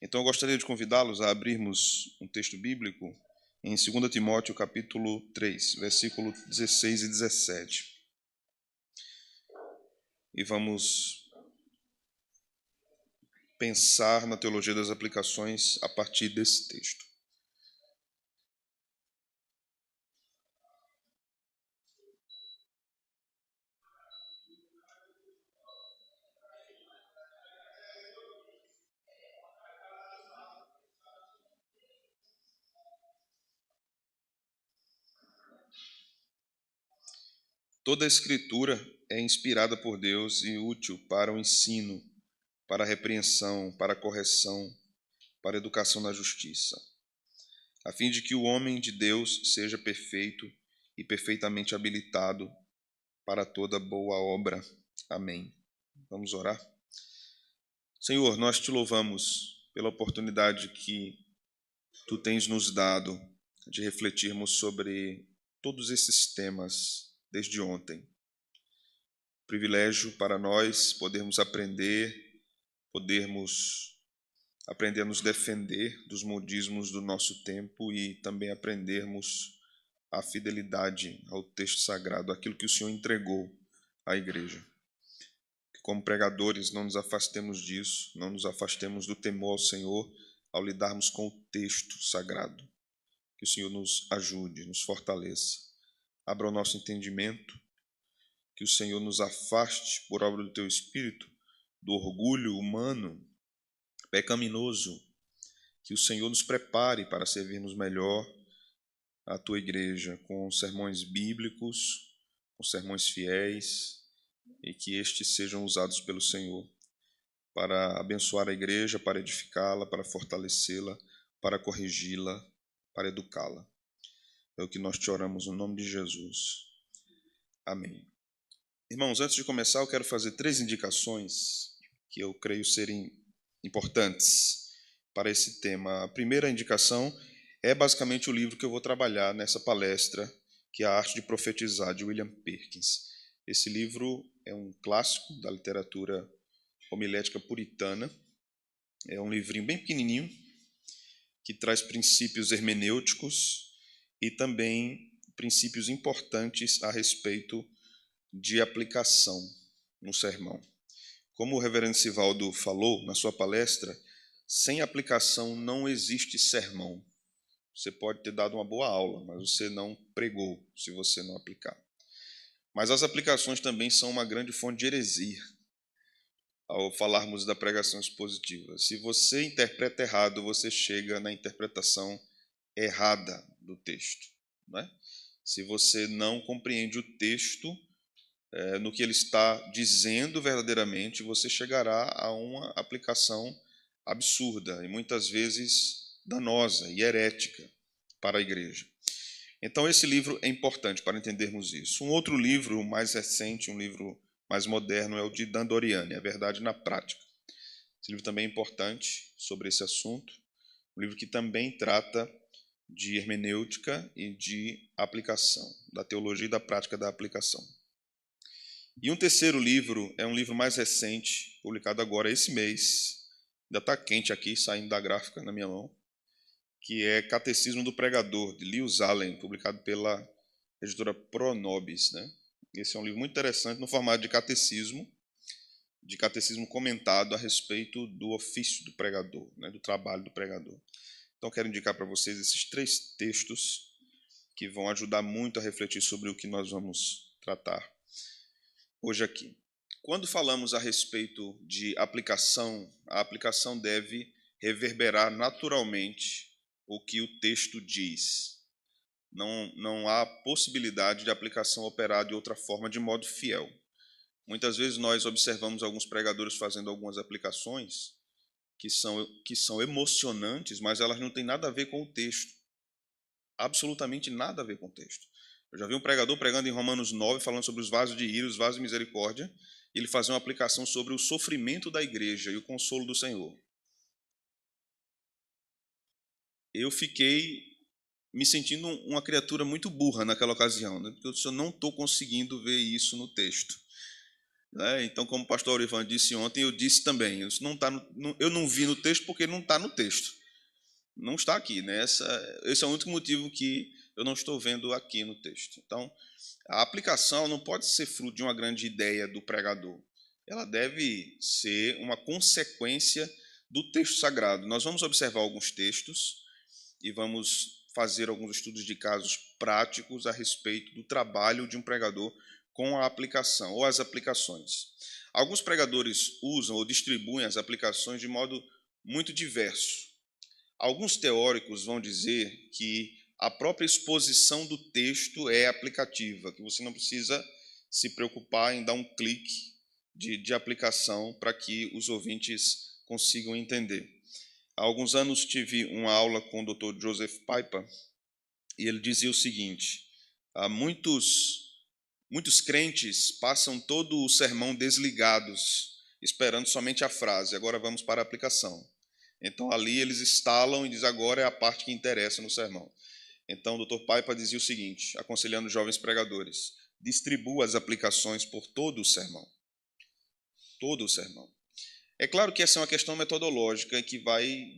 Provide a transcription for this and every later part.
Então eu gostaria de convidá-los a abrirmos um texto bíblico em 2 Timóteo capítulo 3, versículo 16 e 17. E vamos pensar na teologia das aplicações a partir desse texto. Toda a Escritura é inspirada por Deus e útil para o ensino, para a repreensão, para a correção, para a educação na justiça, a fim de que o homem de Deus seja perfeito e perfeitamente habilitado para toda boa obra. Amém. Vamos orar? Senhor, nós te louvamos pela oportunidade que tu tens nos dado de refletirmos sobre todos esses temas desde ontem. Privilégio para nós podermos aprender a nos defender dos modismos do nosso tempo e também aprendermos a fidelidade ao texto sagrado, aquilo que o Senhor entregou à igreja. Que como pregadores não nos afastemos disso, não nos afastemos do temor ao Senhor ao lidarmos com o texto sagrado. Que o Senhor nos ajude, nos fortaleça, abra o nosso entendimento, que o Senhor nos afaste, por obra do Teu Espírito, do orgulho humano, pecaminoso, que o Senhor nos prepare para servirmos melhor a Tua igreja, com sermões bíblicos, com sermões fiéis, e que estes sejam usados pelo Senhor para abençoar a igreja, para edificá-la, para fortalecê-la, para corrigi-la, para educá-la. É o que nós te oramos no nome de Jesus. Amém. Irmãos, antes de começar, eu quero fazer 3 indicações que eu creio serem importantes para esse tema. A primeira indicação é basicamente o livro que eu vou trabalhar nessa palestra, que é A Arte de Profetizar, de William Perkins. Esse livro é um clássico da literatura homilética puritana. É um livrinho bem pequenininho, que traz princípios hermenêuticos e também princípios importantes a respeito de aplicação no sermão. Como o reverendo Sivaldo falou na sua palestra, sem aplicação não existe sermão. Você pode ter dado uma boa aula, mas você não pregou se você não aplicar. Mas as aplicações também são uma grande fonte de heresia ao falarmos da pregação expositiva. Se você interpreta errado, você chega na interpretação errada do texto, não é? Se você não compreende o texto no que ele está dizendo verdadeiramente, você chegará a uma aplicação absurda e muitas vezes danosa e herética para a igreja. Então esse livro é importante para entendermos isso. Um outro livro mais recente, um livro mais moderno, é o de Dan Doriani, A Verdade na Prática. Esse livro também é importante sobre esse assunto, um livro que também trata de hermenêutica e de aplicação, da teologia e da prática da aplicação. E um terceiro livro é um livro mais recente, publicado agora esse mês, ainda está quente aqui, saindo da gráfica na minha mão, que é Catecismo do Pregador, de Lewis Allen, publicado pela editora Pronobis, né? Esse é um livro muito interessante no formato de catecismo comentado a respeito do ofício do pregador, né? Do trabalho do pregador. Então quero indicar para vocês esses 3 textos que vão ajudar muito a refletir sobre o que nós vamos tratar hoje aqui. Quando falamos a respeito de aplicação, a aplicação deve reverberar naturalmente o que o texto diz. Não há possibilidade de aplicação operar de outra forma de modo fiel. Muitas vezes nós observamos alguns pregadores fazendo algumas aplicações que são emocionantes, mas elas não têm nada a ver com o texto. Absolutamente nada a ver com o texto. Eu já vi um pregador pregando em Romanos 9, falando sobre os vasos de ira, os vasos de misericórdia, e ele fazia uma aplicação sobre o sofrimento da igreja e o consolo do Senhor. Eu fiquei me sentindo uma criatura muito burra naquela ocasião, né? Porque eu não estou conseguindo ver isso no texto. né? Então, como o pastor Aurivan disse ontem, eu disse também, isso não tá eu não vi no texto porque não está no texto. Não está aqui, né? Esse é o único motivo que eu não estou vendo aqui no texto. Então, a aplicação não pode ser fruto de uma grande ideia do pregador. Ela deve ser uma consequência do texto sagrado. Nós vamos observar alguns textos e vamos fazer alguns estudos de casos práticos a respeito do trabalho de um pregador com a aplicação ou as aplicações. Alguns pregadores usam ou distribuem as aplicações de modo muito diverso. Alguns teóricos vão dizer que a própria exposição do texto é aplicativa, que você não precisa se preocupar em dar um clique de aplicação para que os ouvintes consigam entender. Há alguns anos tive uma aula com o Dr. Joseph Piper e ele dizia o seguinte: muitos crentes passam todo o sermão desligados, esperando somente a frase, agora vamos para a aplicação. Então ali eles estalam e dizem, agora é a parte que interessa no sermão. Então o Dr. Piper dizia o seguinte, aconselhando jovens pregadores: distribua as aplicações por todo o sermão. Todo o sermão. É claro que essa é uma questão metodológica que vai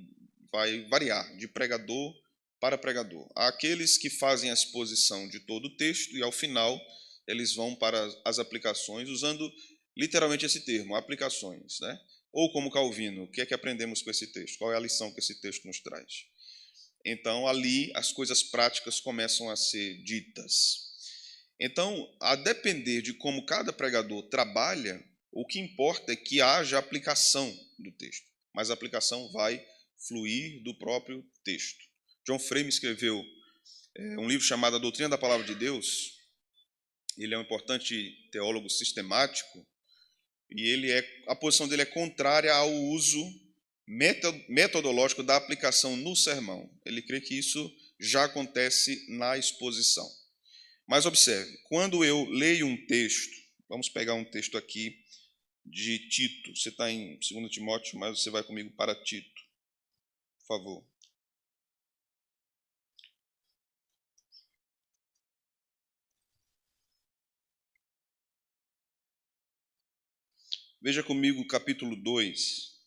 variar de pregador para pregador. Há aqueles que fazem a exposição de todo o texto e, ao final, eles vão para as aplicações, usando literalmente esse termo, aplicações, né? Ou como Calvino, o que é que aprendemos com esse texto? Qual é a lição que esse texto nos traz? Então, ali, as coisas práticas começam a ser ditas. Então, a depender de como cada pregador trabalha, o que importa é que haja aplicação do texto, mas a aplicação vai fluir do próprio texto. John Frame escreveu um livro chamado A Doutrina da Palavra de Deus. Ele é um importante teólogo sistemático e a posição dele é contrária ao uso metodológico da aplicação no sermão. Ele crê que isso já acontece na exposição. Mas observe, quando eu leio um texto, vamos pegar um texto aqui de Tito. Você está em 2 Timóteo, mas você vai comigo para Tito, por favor. Veja comigo o capítulo 2.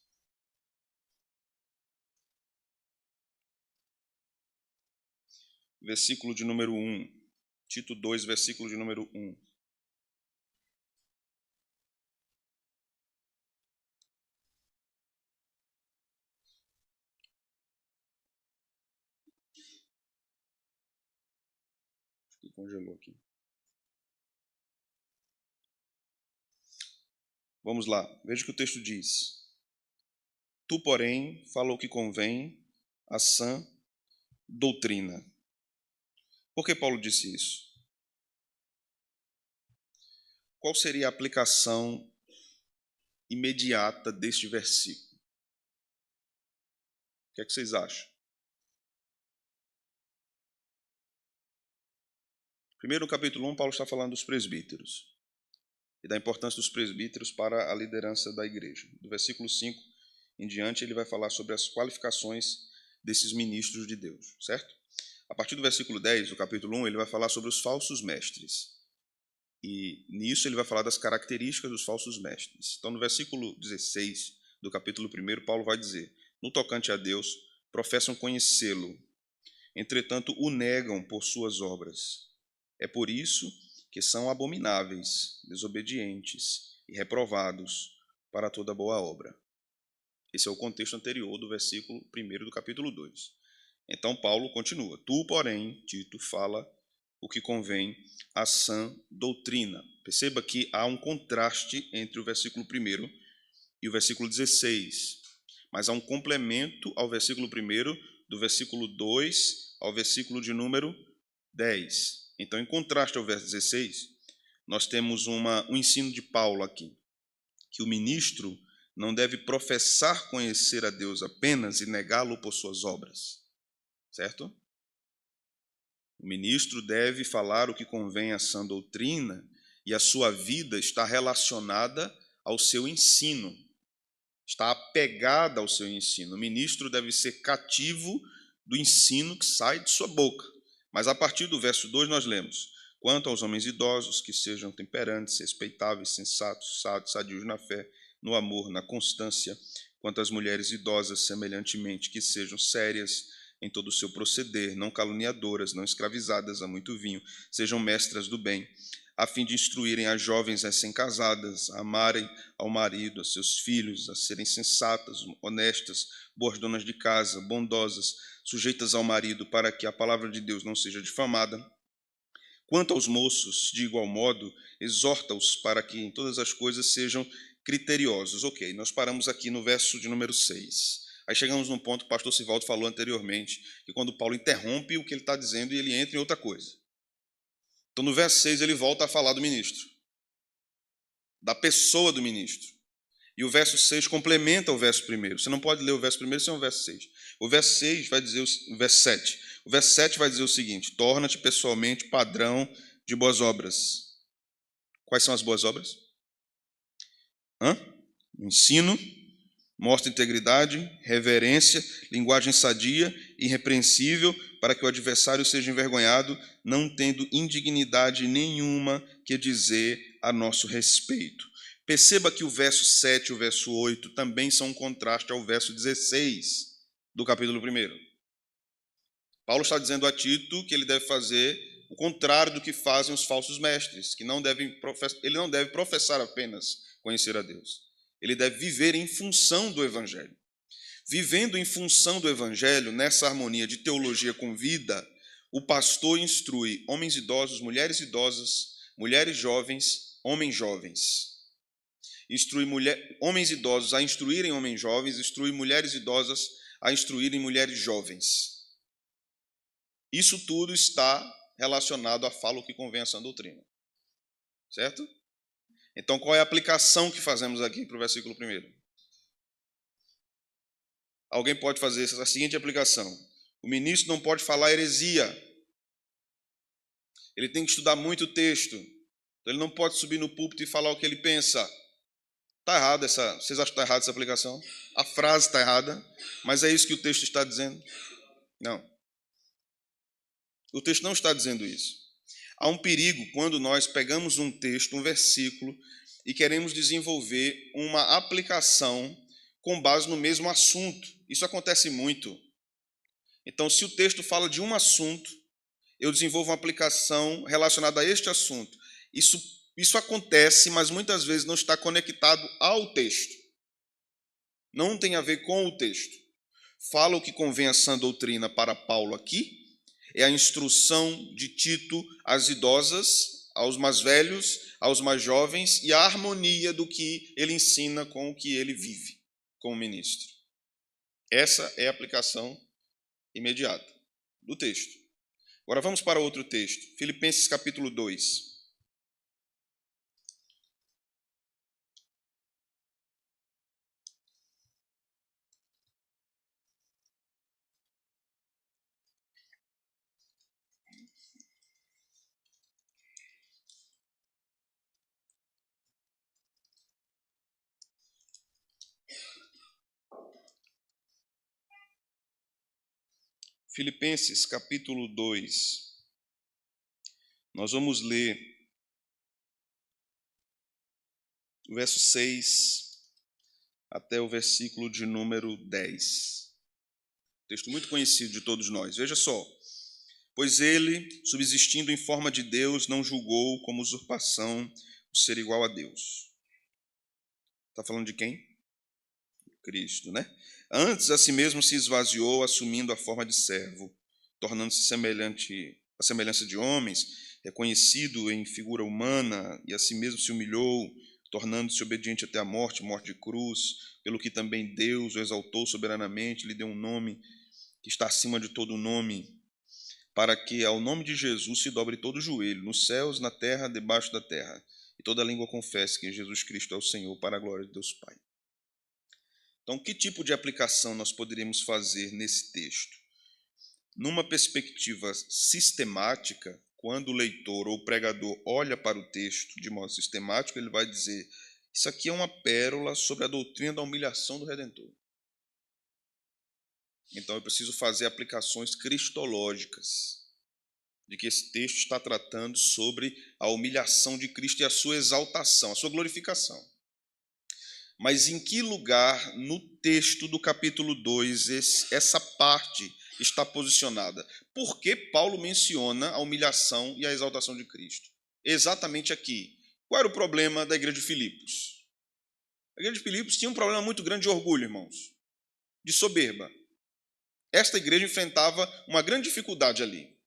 Versículo de número 1. Tito 2, versículo de número 1. Acho que congelou aqui. Vamos lá, veja o que o texto diz. Tu, porém, fala o que convém à sã doutrina. Por que Paulo disse isso? Qual seria a aplicação imediata deste versículo? O que é que vocês acham? Primeiro, no capítulo 1, Paulo está falando dos presbíteros e da importância dos presbíteros para a liderança da igreja. Do versículo 5 em diante, ele vai falar sobre as qualificações desses ministros de Deus, certo? A partir do versículo 10 do capítulo 1, ele vai falar sobre os falsos mestres. E nisso ele vai falar das características dos falsos mestres. Então, no versículo 16 do capítulo 1, Paulo vai dizer: no tocante a Deus, professam conhecê-lo, entretanto o negam por suas obras. É por isso que são abomináveis, desobedientes e reprovados para toda boa obra. Esse é o contexto anterior do versículo 1 do capítulo 2. Então Paulo continua: tu, porém, Tito, fala o que convém à sã doutrina. Perceba que há um contraste entre o versículo 1 e o versículo 16, mas há um complemento ao versículo 1, do versículo 2 ao versículo de número 10. Então, em contraste ao verso 16, nós temos um ensino de Paulo aqui, que o ministro não deve professar conhecer a Deus apenas e negá-lo por suas obras, certo? O ministro deve falar o que convém à sã doutrina e a sua vida está relacionada ao seu ensino, está apegada ao seu ensino. O ministro deve ser cativo do ensino que sai de sua boca. Mas a partir do verso 2 nós lemos: Quanto aos homens idosos, que sejam temperantes, respeitáveis, sensatos, sadios na fé, no amor, na constância. Quanto às mulheres idosas, semelhantemente, que sejam sérias em todo o seu proceder, não caluniadoras, não escravizadas a muito vinho, sejam mestras do bem, a fim de instruírem as jovens recém-casadas, a amarem ao marido, a seus filhos, a serem sensatas, honestas, boas donas de casa, bondosas, sujeitas ao marido, para que a palavra de Deus não seja difamada. Quanto aos moços, de igual modo, exorta-os para que em todas as coisas sejam criteriosos. Ok, nós paramos aqui no verso de número 6. Aí chegamos num ponto que o pastor Sivaldo falou anteriormente, que quando Paulo interrompe o que ele está dizendo e ele entra em outra coisa. Então no verso 6 ele volta a falar do ministro, da pessoa do ministro. E o verso 6 complementa o verso 1. Você não pode ler o verso 1 sem o verso 6. O verso 6 vai dizer o verso 7. O verso 7 vai dizer o seguinte: torna-te pessoalmente padrão de boas obras. Quais são as boas obras? Ensino, mostra integridade, reverência, linguagem sadia, irrepreensível, para que o adversário seja envergonhado, não tendo indignidade nenhuma que dizer a nosso respeito. Perceba que o verso 7 e o verso 8 também são um contraste ao verso 16 do capítulo 1. Paulo está dizendo a Tito que ele deve fazer o contrário do que fazem os falsos mestres, que ele não deve professar apenas conhecer a Deus. Ele deve viver em função do Evangelho. Vivendo em função do Evangelho, nessa harmonia de teologia com vida, o pastor instrui homens idosos, mulheres idosas, mulheres jovens, homens jovens. Instrui homens idosos a instruírem homens jovens, instrui mulheres idosas a instruírem mulheres jovens. Isso tudo está relacionado à fala o que convém a sã doutrina. Certo? Então, qual é a aplicação que fazemos aqui para o versículo 1? Alguém pode fazer a seguinte aplicação: o ministro não pode falar heresia. Ele tem que estudar muito o texto. Ele não pode subir no púlpito e falar o que ele pensa. Está errado vocês acham que está errada essa aplicação? A frase está errada, mas é isso que o texto está dizendo? Não. O texto não está dizendo isso. Há um perigo quando nós pegamos um texto, um versículo, e queremos desenvolver uma aplicação com base no mesmo assunto. Isso acontece muito. Então, se o texto fala de um assunto, eu desenvolvo uma aplicação relacionada a este assunto. Isso acontece, mas muitas vezes não está conectado ao texto. Não tem a ver com o texto. Fala o que convém a sã doutrina para Paulo aqui, é a instrução de Tito às idosas, aos mais velhos, aos mais jovens, e a harmonia do que ele ensina com o que ele vive como ministro. Essa é a aplicação imediata do texto. Agora vamos para outro texto, Filipenses capítulo 2. Filipenses capítulo 2. Nós vamos ler o verso 6 até o versículo de número 10. Texto muito conhecido de todos nós. Veja só. Pois ele, subsistindo em forma de Deus, não julgou como usurpação o ser igual a Deus. Está falando de quem? Cristo, né? Antes a si mesmo se esvaziou, assumindo a forma de servo, tornando-se semelhante à semelhança de homens, reconhecido em figura humana, e a si mesmo se humilhou, tornando-se obediente até a morte, morte de cruz, pelo que também Deus o exaltou soberanamente, lhe deu um nome que está acima de todo nome, para que ao nome de Jesus se dobre todo o joelho, nos céus, na terra, debaixo da terra, e toda língua confesse que Jesus Cristo é o Senhor, para a glória de Deus Pai. Então, que tipo de aplicação nós poderíamos fazer nesse texto? Numa perspectiva sistemática, quando o leitor ou o pregador olha para o texto de modo sistemático, ele vai dizer: isso aqui é uma pérola sobre a doutrina da humilhação do Redentor. Então, eu preciso fazer aplicações cristológicas. de que esse texto está tratando sobre a humilhação de Cristo e a sua exaltação, a sua glorificação. Mas em que lugar no texto do capítulo 2 essa parte está posicionada? Por que Paulo menciona a humilhação e a exaltação de Cristo? Exatamente aqui. Qual era o problema da igreja de Filipos? A igreja de Filipos tinha um problema muito grande de orgulho, irmãos, de soberba. Esta igreja enfrentava uma grande dificuldade ali.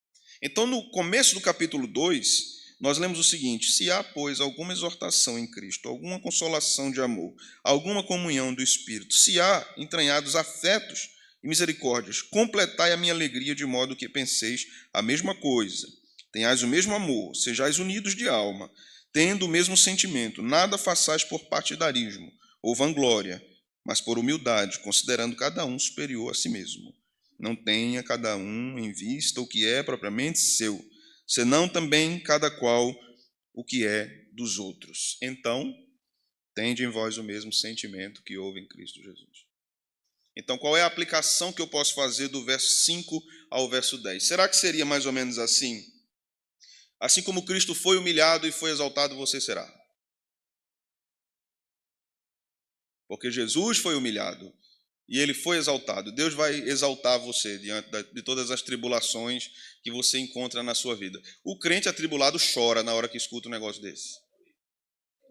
Então, no começo do capítulo 2, nós lemos o seguinte: se há, pois, alguma exortação em Cristo, alguma consolação de amor, alguma comunhão do Espírito, se há entranhados afetos e misericórdias, completai a minha alegria de modo que penseis a mesma coisa, tenhais o mesmo amor, sejais unidos de alma, tendo o mesmo sentimento, nada façais por partidarismo ou vanglória, mas por humildade, considerando cada um superior a si mesmo. Não tenha cada um em vista o que é propriamente seu, senão também cada qual o que é dos outros. Então, tende em vós o mesmo sentimento que houve em Cristo Jesus. Então, qual é a aplicação que eu posso fazer do verso 5 ao verso 10? Será que seria mais ou menos assim? Assim como Cristo foi humilhado e foi exaltado, você será. Porque Jesus foi humilhado e ele foi exaltado. Deus vai exaltar você diante de todas as tribulações que você encontra na sua vida. O crente atribulado chora na hora que escuta um negócio desse.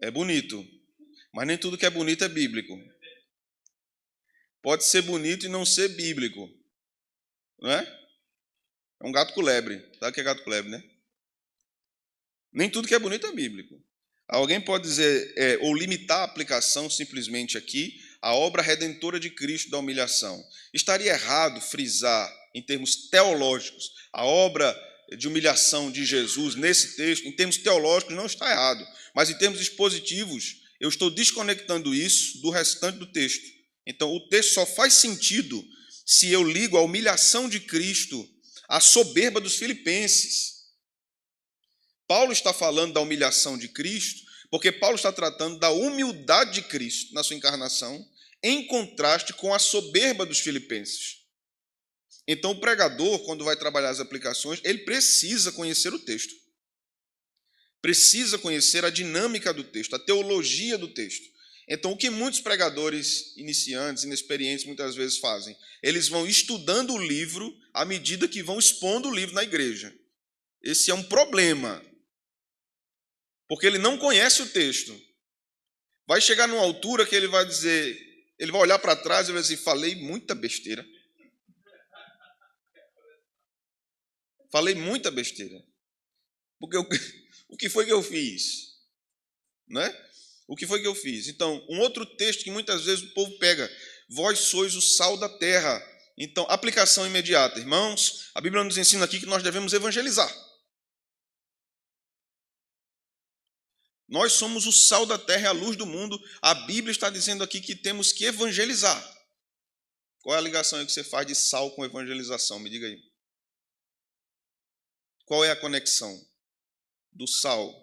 É bonito, mas nem tudo que é bonito é bíblico. Pode ser bonito e não ser bíblico, não é? É um gato com lebre. Sabe o que é gato com lebre, né? Nem tudo que é bonito é bíblico. Alguém pode dizer, ou limitar a aplicação simplesmente aqui, a obra redentora de Cristo da humilhação. Estaria errado frisar, em termos teológicos, a obra de humilhação de Jesus nesse texto. Em termos teológicos não está errado, mas em termos expositivos, eu estou desconectando isso do restante do texto. Então, o texto só faz sentido se eu ligo a humilhação de Cristo à soberba dos filipenses. Paulo está falando da humilhação de Cristo, porque Paulo está tratando da humildade de Cristo na sua encarnação, em contraste com a soberba dos filipenses. Então, o pregador, quando vai trabalhar as aplicações, ele precisa conhecer o texto. Precisa conhecer a dinâmica do texto, a teologia do texto. Então, o que muitos pregadores iniciantes, inexperientes, muitas vezes fazem? Eles vão estudando o livro à medida que vão expondo o livro na igreja. Esse é um problema, porque ele não conhece o texto. Vai chegar numa altura que ele vai dizer, ele vai olhar para trás e vai dizer, falei muita besteira. Falei muita besteira. Porque o que foi que eu fiz? Não é? O que foi que eu fiz? Então, um outro texto que muitas vezes o povo pega, vós sois o sal da terra. Então, aplicação imediata. Irmãos, a Bíblia nos ensina aqui que nós devemos evangelizar. Nós somos o sal da terra e a luz do mundo. A Bíblia está dizendo aqui que temos que evangelizar. Qual é a ligação aí que você faz de sal com evangelização? Me diga aí. Qual é a conexão do sal?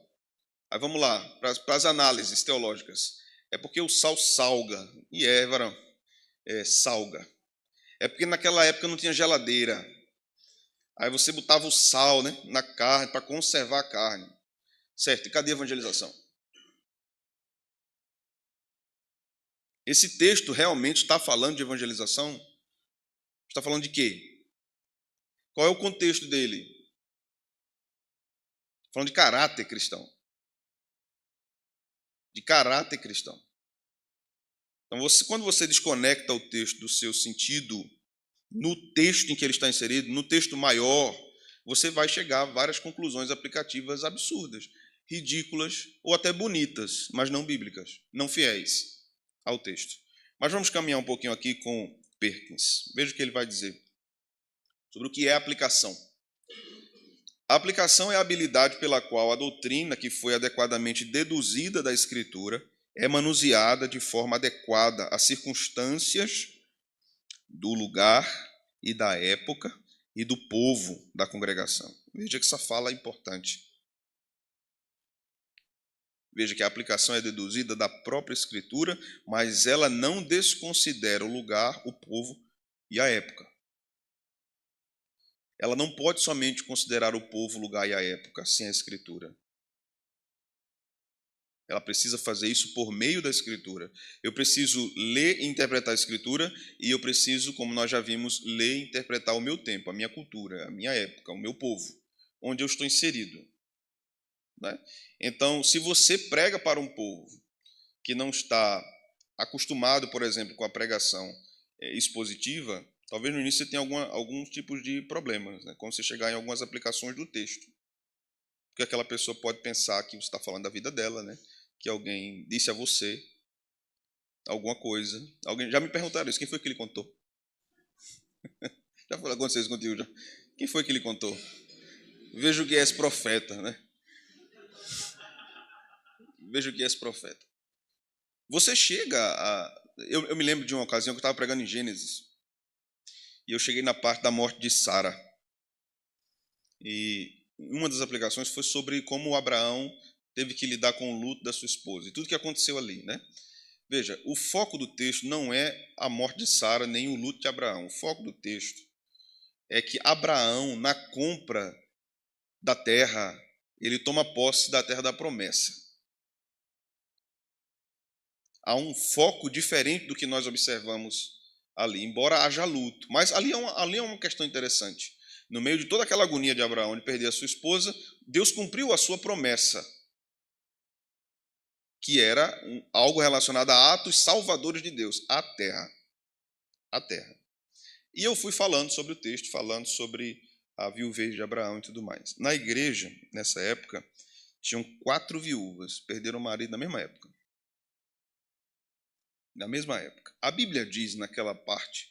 Aí vamos lá, para as análises teológicas. É porque o sal salga. E varão, salga. É porque naquela época não tinha geladeira. Aí você botava o sal, né, na carne para conservar a carne. Certo, e cadê a evangelização? Esse texto realmente está falando de evangelização? Está falando de quê? Qual é o contexto dele? Está falando de caráter cristão. De caráter cristão. Então, quando você desconecta o texto do seu sentido, no texto em que ele está inserido, no texto maior, você vai chegar a várias conclusões aplicativas absurdas, ridículas ou até bonitas, mas não bíblicas, não fiéis ao texto. Mas vamos caminhar um pouquinho aqui com Perkins. Veja o que ele vai dizer sobre o que é a aplicação. A aplicação é a habilidade pela qual a doutrina que foi adequadamente deduzida da Escritura é manuseada de forma adequada às circunstâncias do lugar e da época e do povo da congregação. Veja que essa fala é importante. Veja que a aplicação é deduzida da própria Escritura, mas ela não desconsidera o lugar, o povo e a época. ela não pode somente considerar o povo, o lugar e a época sem a Escritura. Ela precisa fazer isso por meio da Escritura. Eu preciso ler e interpretar a Escritura, e eu preciso, como nós já vimos, ler e interpretar o meu tempo, a minha cultura, a minha época, o meu povo, onde eu estou inserido. Né? Então, se você prega para um povo que não está acostumado, por exemplo, com a pregação expositiva, talvez no início você tenha alguns tipos de problemas, né? Quando você chegar em algumas aplicações do texto. Porque aquela pessoa pode pensar que você está falando da vida dela, né? Que alguém disse a você alguma coisa. Já me perguntaram isso, quem foi que lhe contou? Já aconteceu isso contigo já? Quem foi que lhe contou? Vejo que és profeta, né? Vejo que és profeta. Você chega a... Eu me lembro de uma ocasião que eu estava pregando em Gênesis. E eu cheguei na parte da morte de Sara. E uma das aplicações foi sobre como Abraão teve que lidar com o luto da sua esposa. E tudo que aconteceu ali, né? Veja, o foco do texto não é a morte de Sara, nem o luto de Abraão. O foco do texto é que Abraão, na compra da terra, ele toma posse da terra da promessa. Há um foco diferente do que nós observamos ali, embora haja luto. Mas ali é uma questão interessante. No meio de toda aquela agonia de Abraão, ele perder a sua esposa, Deus cumpriu a sua promessa, que era algo relacionado a atos salvadores de Deus, a terra. A terra. E eu fui falando sobre o texto, falando sobre a viuvez de Abraão e tudo mais. Na igreja, nessa época, tinham 4 viúvas, perderam o marido na mesma época. Na mesma época. A Bíblia diz naquela parte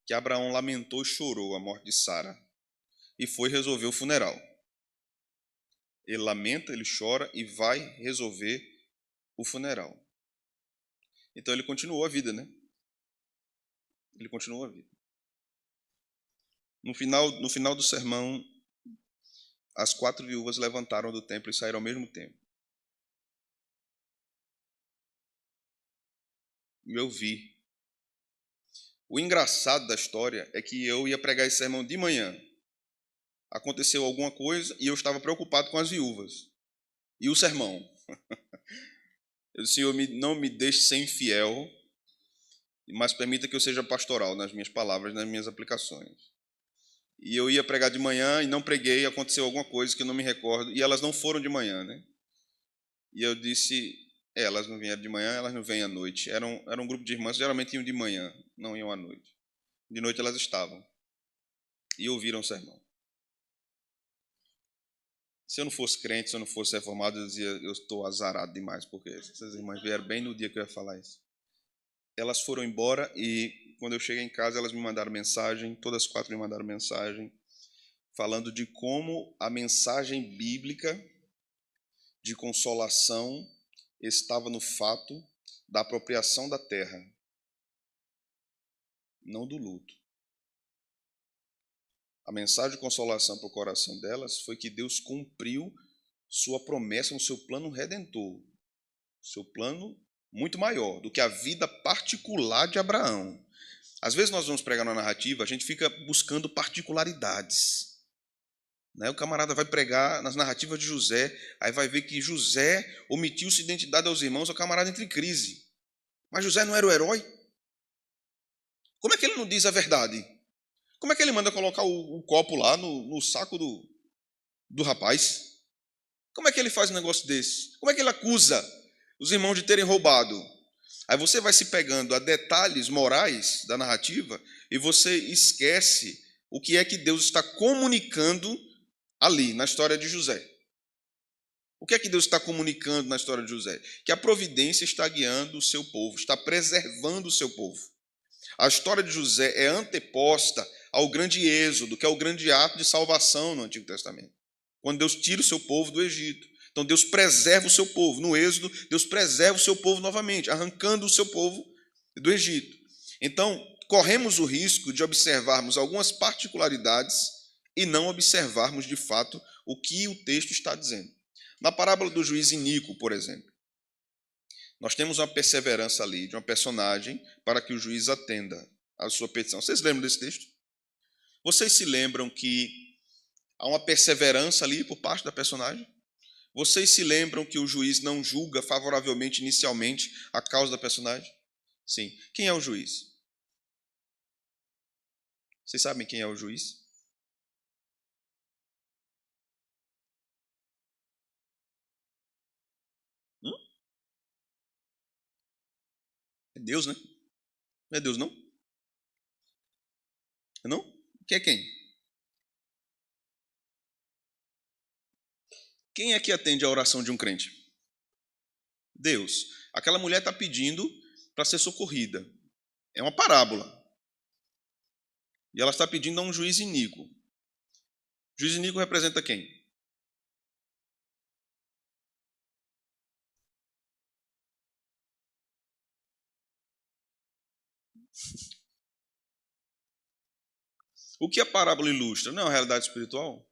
que Abraão lamentou e chorou a morte de Sara e foi resolver o funeral. Ele lamenta, ele chora e vai resolver o funeral. Então ele continuou a vida, né? Ele continuou a vida. No final do sermão, as 4 viúvas levantaram do templo e saíram ao mesmo tempo. E eu vi. O engraçado da história é que eu ia pregar esse sermão de manhã. Aconteceu alguma coisa e eu estava preocupado com as viúvas. E o sermão. Eu disse, Senhor, não me deixe ser infiel, mas permita que eu seja pastoral nas minhas palavras, nas minhas aplicações. E eu ia pregar de manhã e não preguei, aconteceu alguma coisa que eu não me recordo, e elas não foram de manhã, né? E eu disse, elas não vieram de manhã, elas não vêm à noite. Era um grupo de irmãs, geralmente iam de manhã, não iam à noite. De noite elas estavam. E ouviram o sermão. Se eu não fosse crente, se eu não fosse reformado, eu dizia, eu estou azarado demais, porque essas irmãs vieram bem no dia que eu ia falar isso. Elas foram embora e quando eu cheguei em casa, elas me mandaram mensagem, todas as 4 me mandaram mensagem, falando de como a mensagem bíblica de consolação estava no fato da apropriação da terra, não do luto. A mensagem de consolação para o coração delas foi que Deus cumpriu sua promessa no seu plano redentor, seu plano muito maior do que a vida particular de Abraão. Às vezes nós vamos pregar na narrativa, a gente fica buscando particularidades. O camarada vai pregar nas narrativas de José, aí vai ver que José omitiu sua identidade aos irmãos, o camarada entra em crise. Mas José não era o herói? Como é que ele não diz a verdade? Como é que ele manda colocar o copo lá no saco do rapaz? Como é que ele faz um negócio desse? Como é que ele acusa os irmãos de terem roubado? Aí você vai se pegando a detalhes morais da narrativa e você esquece o que é que Deus está comunicando ali, na história de José. O que é que Deus está comunicando na história de José? Que a providência está guiando o seu povo, está preservando o seu povo. A história de José é anteposta ao grande êxodo, que é o grande ato de salvação no Antigo Testamento. Quando Deus tira o seu povo do Egito. Então Deus preserva o seu povo. No êxodo, Deus preserva o seu povo novamente, arrancando o seu povo do Egito. Então, corremos o risco de observarmos algumas particularidades e não observarmos de fato o que o texto está dizendo. Na parábola do juiz iníquo, por exemplo, nós temos uma perseverança ali de uma personagem para que o juiz atenda a sua petição. Vocês lembram desse texto? Vocês se lembram que Há uma perseverança ali por parte da personagem. Vocês se lembram que o juiz não julga favoravelmente inicialmente a causa da personagem? Sim. Quem é o juiz? Vocês sabem quem é o juiz? É Deus, né? Não é Deus, não? É não? Quem é quem? Quem é que atende a oração de um crente? Deus. Aquela mulher está pedindo para ser socorrida. É uma parábola. E ela está pedindo a um juiz iníquo. O juiz iníquo representa quem? O que a parábola ilustra? Não é uma realidade espiritual?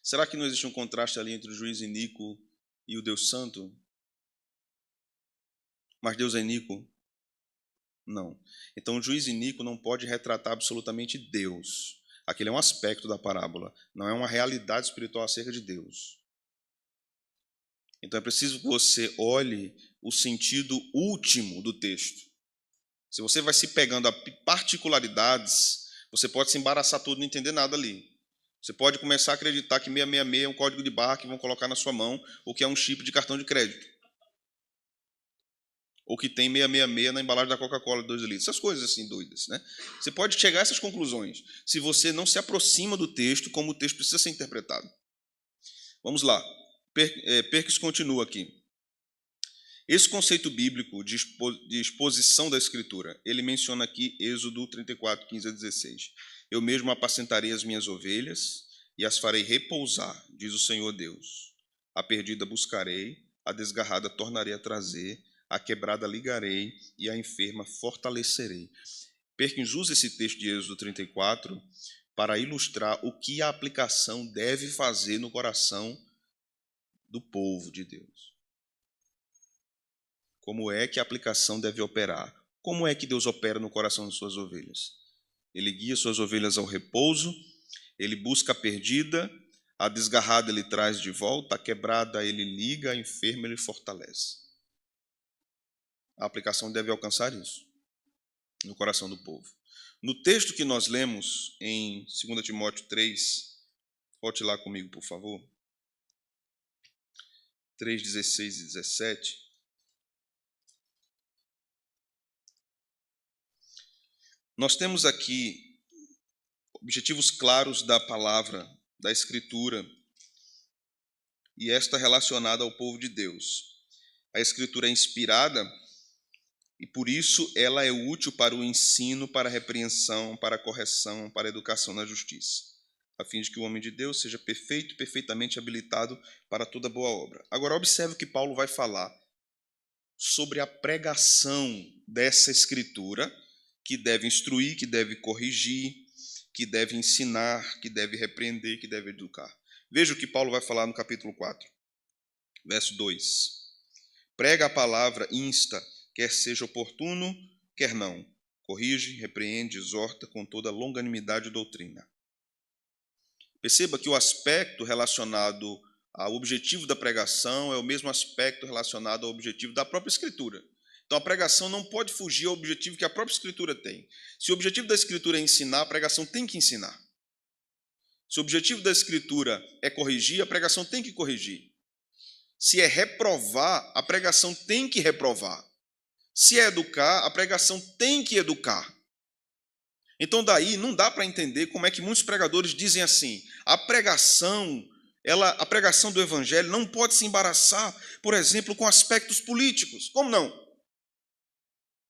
Será que não existe um contraste ali entre o juiz iníquo e o Deus Santo? Mas Deus é iníquo? Não. Então o juiz iníquo não pode retratar absolutamente Deus. Aquele é um aspecto da parábola, não é uma realidade espiritual acerca de Deus. Então é preciso que você olhe o sentido último do texto. Se você vai se pegando a particularidades, você pode se embaraçar tudo e não entender nada ali. Você pode começar a acreditar que 666 é um código de barra que vão colocar na sua mão, ou que é um chip de cartão de crédito. Ou que tem 666 na embalagem da Coca-Cola de 2 litros. Essas coisas assim doidas, né? Você pode chegar a essas conclusões se você não se aproxima do texto como o texto precisa ser interpretado. Vamos lá. Perkins continua aqui. Esse conceito bíblico de exposição da Escritura, ele menciona aqui Êxodo 34, 15 a 16. Eu mesmo apacentarei as minhas ovelhas e as farei repousar, diz o Senhor Deus. A perdida buscarei, a desgarrada tornarei a trazer, a quebrada ligarei e a enferma fortalecerei. Perkins usa esse texto de Êxodo 34 para ilustrar o que a aplicação deve fazer no coração do povo de Deus. Como é que a aplicação deve operar? Como é que Deus opera no coração de suas ovelhas? Ele guia suas ovelhas ao repouso, ele busca a perdida, a desgarrada ele traz de volta, a quebrada ele liga, a enferma ele fortalece. A aplicação deve alcançar isso no coração do povo. No texto que nós lemos em 2 Timóteo 3, volte lá comigo, por favor. 3, 16 e 17. Nós temos aqui objetivos claros da palavra, da Escritura, e esta relacionada ao povo de Deus. A Escritura é inspirada e, por isso, ela é útil para o ensino, para a repreensão, para a correção, para a educação na justiça, a fim de que o homem de Deus seja perfeito, perfeitamente habilitado para toda boa obra. Agora, observe o que Paulo vai falar sobre a pregação dessa Escritura, que deve instruir, que deve corrigir, que deve ensinar, que deve repreender, que deve educar. Veja o que Paulo vai falar no capítulo 4, verso 2. Prega a palavra, insta, quer seja oportuno, quer não. Corrige, repreende, exorta com toda longanimidade e doutrina. Perceba que o aspecto relacionado ao objetivo da pregação é o mesmo aspecto relacionado ao objetivo da própria Escritura. Então, a pregação não pode fugir ao objetivo que a própria Escritura tem. Se o objetivo da Escritura é ensinar, a pregação tem que ensinar. Se o objetivo da Escritura é corrigir, a pregação tem que corrigir. Se é reprovar, a pregação tem que reprovar. Se é educar, a pregação tem que educar. Então, daí, não dá para entender como é que muitos pregadores dizem assim, a pregação do Evangelho não pode se embaraçar, por exemplo, com aspectos políticos. Como não?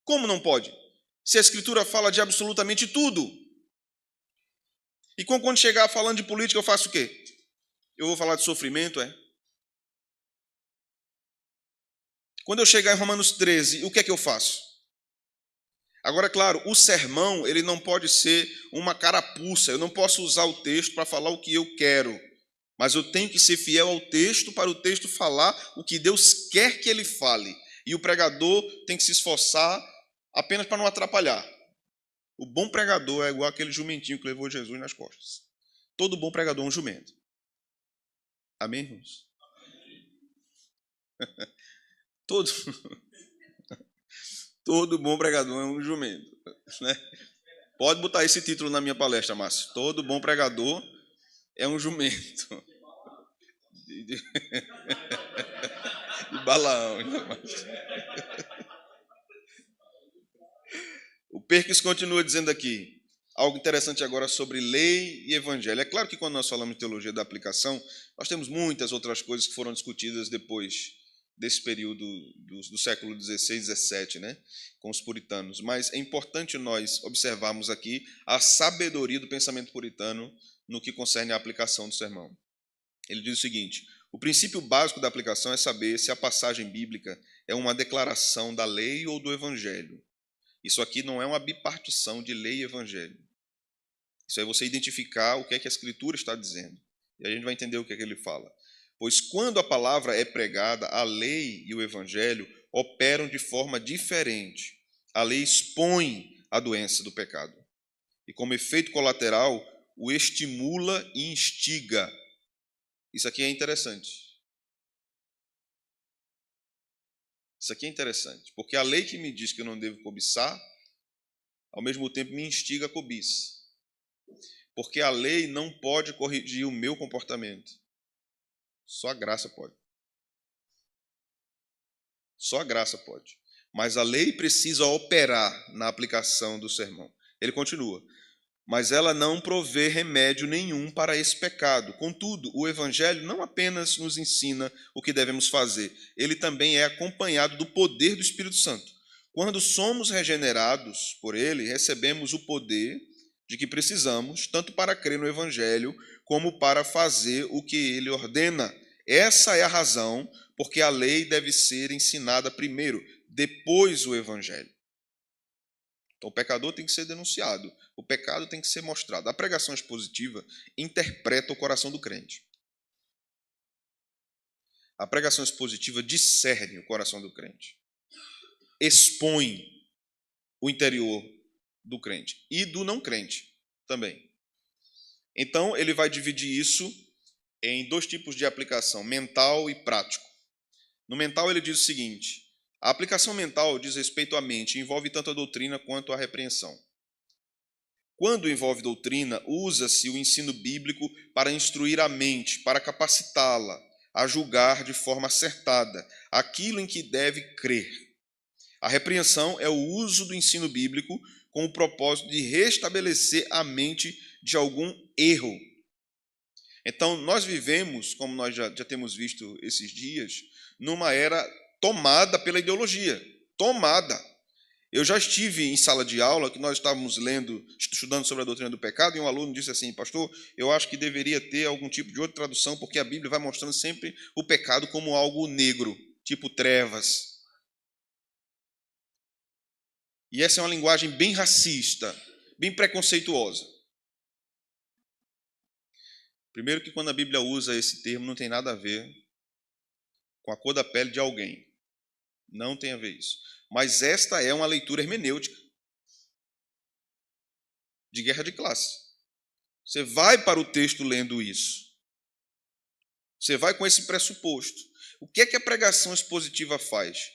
Como não pode? Se a Escritura fala de absolutamente tudo. E quando chegar falando de política, eu faço o quê? Eu vou falar de sofrimento, é? Quando eu chegar em Romanos 13, o que é que eu faço? Agora, claro, o sermão ele não pode ser uma carapuça. Eu não posso usar o texto para falar o que eu quero. Mas eu tenho que ser fiel ao texto para o texto falar o que Deus quer que ele fale. E o pregador tem que se esforçar apenas para não atrapalhar. O bom pregador é igual aquele jumentinho que levou Jesus nas costas. Todo bom pregador é um jumento. Amém, irmãos? Todo bom pregador é um jumento. Né? Pode botar esse título na minha palestra, Márcio. Todo bom pregador é um jumento. De Balaão. O Perkins continua dizendo aqui, algo interessante agora sobre lei e evangelho. É claro que quando nós falamos de teologia da aplicação, nós temos muitas outras coisas que foram discutidas depois desse período do século XVI e XVII, né, com os puritanos. Mas é importante nós observarmos aqui a sabedoria do pensamento puritano no que concerne à aplicação do sermão. Ele diz o seguinte: o princípio básico da aplicação é saber se a passagem bíblica é uma declaração da lei ou do evangelho. Isso aqui não é uma bipartição de lei e evangelho. Isso é você identificar o que é que a Escritura está dizendo. E a gente vai entender o que é que ele fala. Pois quando a palavra é pregada, a lei e o evangelho operam de forma diferente. A lei expõe a doença do pecado. E como efeito colateral, o estimula e instiga. Isso aqui é interessante. Isso aqui é interessante, porque a lei que me diz que eu não devo cobiçar, ao mesmo tempo me instiga a cobiça. Porque a lei não pode corrigir o meu comportamento. Só a graça pode. Só a graça pode. Mas a lei precisa operar na aplicação do sermão. Ele continua. Mas ela não provê remédio nenhum para esse pecado. Contudo, o Evangelho não apenas nos ensina o que devemos fazer, ele também é acompanhado do poder do Espírito Santo. Quando somos regenerados por ele, recebemos o poder de que precisamos, tanto para crer no Evangelho, como para fazer o que ele ordena. Essa é a razão porque a lei deve ser ensinada primeiro, depois o Evangelho. Então, o pecador tem que ser denunciado, o pecado tem que ser mostrado. A pregação expositiva interpreta o coração do crente. A pregação expositiva discerne o coração do crente, expõe o interior do crente e do não crente também. Então, ele vai dividir isso em dois tipos de aplicação, mental e prático. No mental, ele diz o seguinte: a aplicação mental diz respeito à mente, envolve tanto a doutrina quanto a repreensão. Quando envolve doutrina, usa-se o ensino bíblico para instruir a mente, para capacitá-la a julgar de forma acertada aquilo em que deve crer. A repreensão é o uso do ensino bíblico com o propósito de restabelecer a mente de algum erro. Então, nós vivemos, como nós já temos visto esses dias, numa era tomada pela ideologia, tomada. Eu já estive em sala de aula, que nós estávamos estudando sobre a doutrina do pecado, e um aluno disse assim: pastor, eu acho que deveria ter algum tipo de outra tradução, porque a Bíblia vai mostrando sempre o pecado como algo negro, tipo trevas. E essa é uma linguagem bem racista, bem preconceituosa. Primeiro que quando a Bíblia usa esse termo, não tem nada a ver com a cor da pele de alguém. Não tem a ver isso. Mas esta é uma leitura hermenêutica de guerra de classe. Você vai para o texto lendo isso. Você vai com esse pressuposto. O que é que a pregação expositiva faz?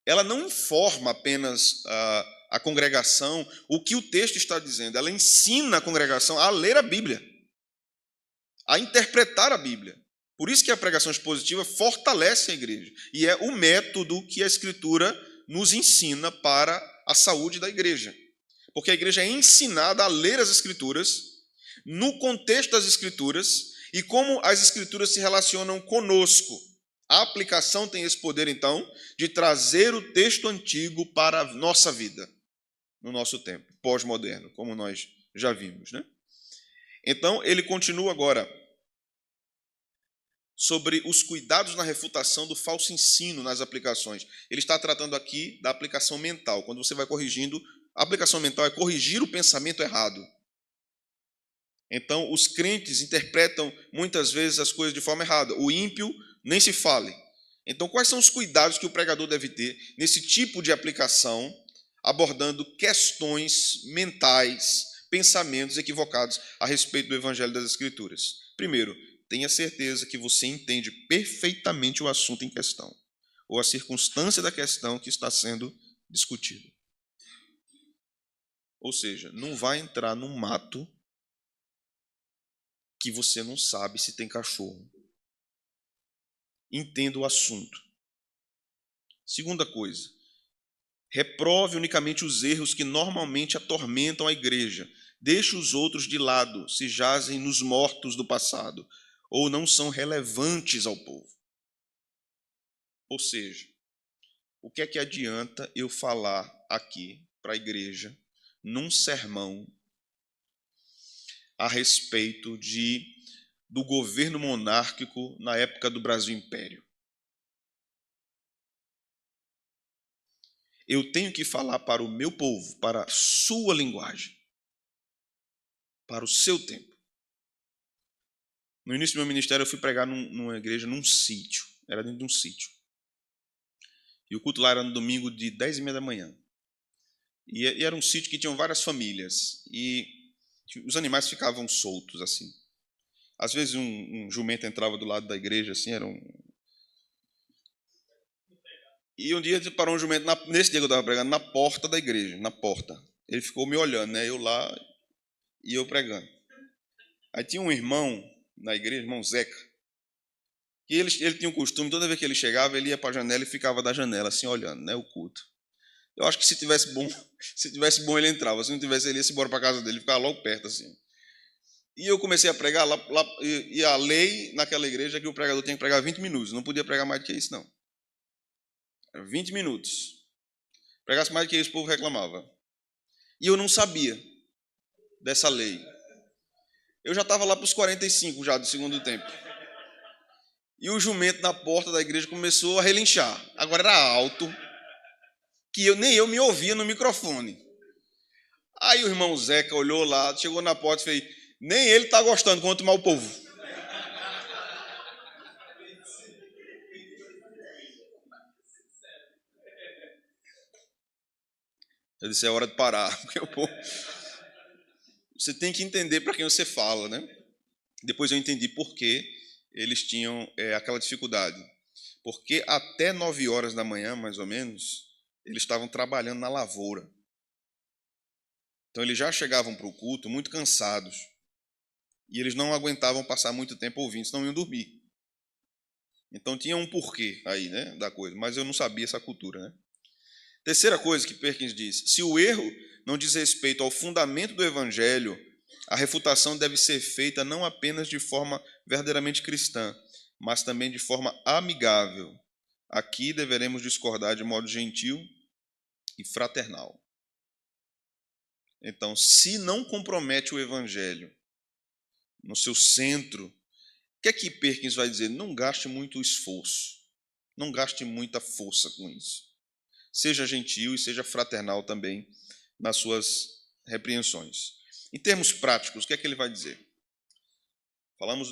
Ela não informa apenas a congregação o que o texto está dizendo. Ela ensina a congregação a ler a Bíblia, a interpretar a Bíblia. Por isso que a pregação expositiva fortalece a igreja. E é o método que a Escritura nos ensina para a saúde da igreja. Porque a igreja é ensinada a ler as Escrituras, no contexto das Escrituras, e como as Escrituras se relacionam conosco. A aplicação tem esse poder, então, de trazer o texto antigo para a nossa vida, no nosso tempo, pós-moderno, como nós já vimos, né? Então, ele continua agora sobre os cuidados na refutação do falso ensino nas aplicações. Ele está tratando aqui da aplicação mental. Quando você vai corrigindo, a aplicação mental é corrigir o pensamento errado. Então, os crentes interpretam muitas vezes as coisas de forma errada. O ímpio nem se fale. Então, quais são os cuidados que o pregador deve ter nesse tipo de aplicação abordando questões mentais, pensamentos equivocados a respeito do Evangelho das Escrituras. Primeiro, tenha certeza que você entende perfeitamente o assunto em questão, ou a circunstância da questão que está sendo discutida. Ou seja, não vai entrar num mato que você não sabe se tem cachorro. Entenda o assunto. Segunda coisa, reprove unicamente os erros que normalmente atormentam a igreja. Deixe os outros de lado, se jazem nos mortos do passado, ou não são relevantes ao povo. Ou seja, o que é que adianta eu falar aqui para a igreja, num sermão, a respeito do governo monárquico na época do Brasil Império? Eu tenho que falar para o meu povo, para a sua linguagem, para o seu tempo. No início do meu ministério, eu fui pregar numa igreja, num sítio. Era dentro de um sítio. E o culto lá era no domingo de 10h30 da manhã. E era um sítio que tinha várias famílias. E os animais ficavam soltos, assim. Às vezes um jumento entrava do lado da igreja, assim, E um dia parou um jumento, nesse dia que eu estava pregando, na porta da igreja, na porta. Ele ficou me olhando, né? Eu lá e eu pregando. Aí tinha um irmão na igreja, irmão Zeca, que ele tinha um costume, toda vez que ele chegava, ele ia para a janela e ficava da janela, assim, olhando, né, o culto. Eu acho que se tivesse bom ele entrava, se não tivesse ele ia se embora para casa dele, ficava logo perto, assim. E eu comecei a pregar lá, e a lei naquela igreja é que o pregador tinha que pregar 20 minutos, não podia pregar mais do que isso, não. Era 20 minutos. Pregasse mais do que isso, o povo reclamava. E eu não sabia dessa lei. Eu já estava lá para os 45 já do segundo tempo. E o jumento na porta da igreja começou a relinchar. Agora era alto, que nem eu me ouvia no microfone. Aí o irmão Zeca olhou lá, chegou na porta e fez: nem ele está gostando, quanto mal o povo. Eu disse: é hora de parar. Porque o povo... Você tem que entender para quem você fala, né? Depois eu entendi por que eles tinham aquela dificuldade. Porque até 9 horas da manhã, mais ou menos, eles estavam trabalhando na lavoura. Então eles já chegavam para o culto muito cansados. E eles não aguentavam passar muito tempo ouvindo, senão iam dormir. Então tinha um porquê aí, né, da coisa. Mas eu não sabia essa cultura, né? Terceira coisa que Perkins diz: se o erro não diz respeito ao fundamento do evangelho, a refutação deve ser feita não apenas de forma verdadeiramente cristã, mas também de forma amigável. Aqui deveremos discordar de modo gentil e fraternal. Então, se não compromete o evangelho no seu centro, o que é que Perkins vai dizer? Não gaste muito esforço, não gaste muita força com isso. Seja gentil e seja fraternal também nas suas repreensões. Em termos práticos, o que é que ele vai dizer? Falamos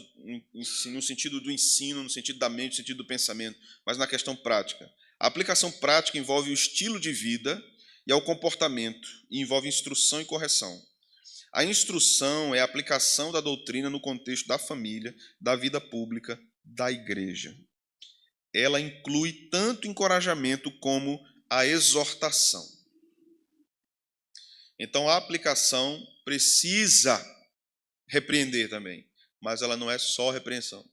no sentido do ensino, no sentido da mente, no sentido do pensamento, mas na questão prática. A aplicação prática envolve o estilo de vida e ao comportamento, e envolve instrução e correção. A instrução é a aplicação da doutrina no contexto da família, da vida pública, da igreja. Ela inclui tanto encorajamento como a exortação. Então, a aplicação precisa repreender também, mas ela não é só repreensão.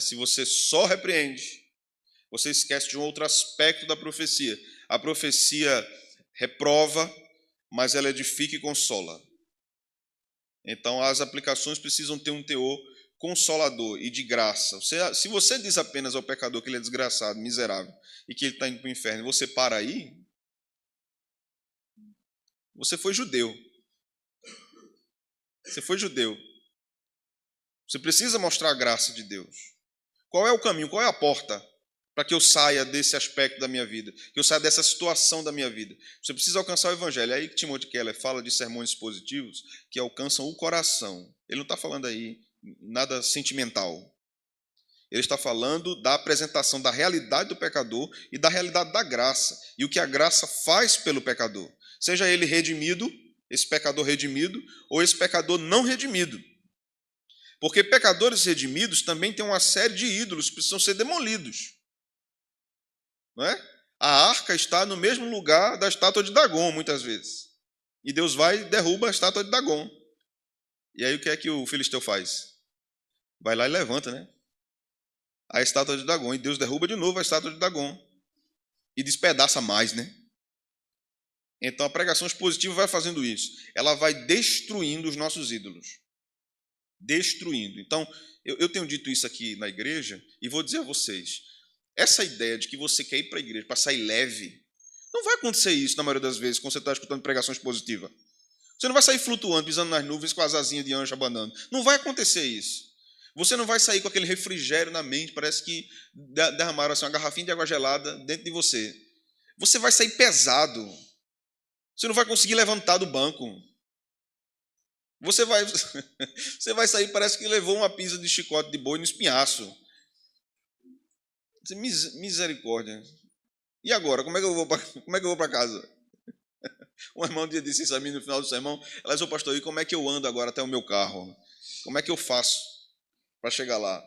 Se você só repreende, você esquece de um outro aspecto da profecia. A profecia reprova, mas ela edifica e consola. Então, as aplicações precisam ter um teor consolador e de graça. Se você diz apenas ao pecador que ele é desgraçado, miserável, e que ele está indo para o inferno, e você para aí, você foi judeu. Você foi judeu. Você precisa mostrar a graça de Deus. Qual é o caminho, qual é a porta para que eu saia desse aspecto da minha vida, que eu saia dessa situação da minha vida? Você precisa alcançar o evangelho. É aí que Timothy Keller fala de sermões positivos que alcançam o coração. Ele não está falando aí nada sentimental. Ele está falando da apresentação da realidade do pecador e da realidade da graça, e o que a graça faz pelo pecador, seja ele redimido, esse pecador redimido, ou esse pecador não redimido. Porque pecadores redimidos também têm uma série de ídolos que precisam ser demolidos. Não é? A arca está no mesmo lugar da estátua de Dagon, muitas vezes. E Deus vai e derruba a estátua de Dagon. E aí o que é que o filisteu faz? Vai lá e levanta, né? A estátua de Dagon. E Deus derruba de novo a estátua de Dagon. E despedaça mais, né? Então a pregação expositiva vai fazendo isso. Ela vai destruindo os nossos ídolos. Destruindo. Então, eu tenho dito isso aqui na igreja e vou dizer a vocês. Essa ideia de que você quer ir para a igreja para sair leve, não vai acontecer isso na maioria das vezes quando você está escutando pregação expositiva. Você não vai sair flutuando, pisando nas nuvens com as asinhas de anjo abanando. Não vai acontecer isso. Você não vai sair com aquele refrigério na mente, parece que derramaram assim, uma garrafinha de água gelada dentro de você. Você vai sair pesado. Você não vai conseguir levantar do banco. Você vai sair, parece que levou uma pisa de chicote de boi no espinhaço. Misericórdia. E agora? Como é que eu vou para casa? Um irmão um dia disse isso a mim no final do sermão. Ela disse, pastor, e como é que eu ando agora até o meu carro? Como é que eu faço para chegar lá?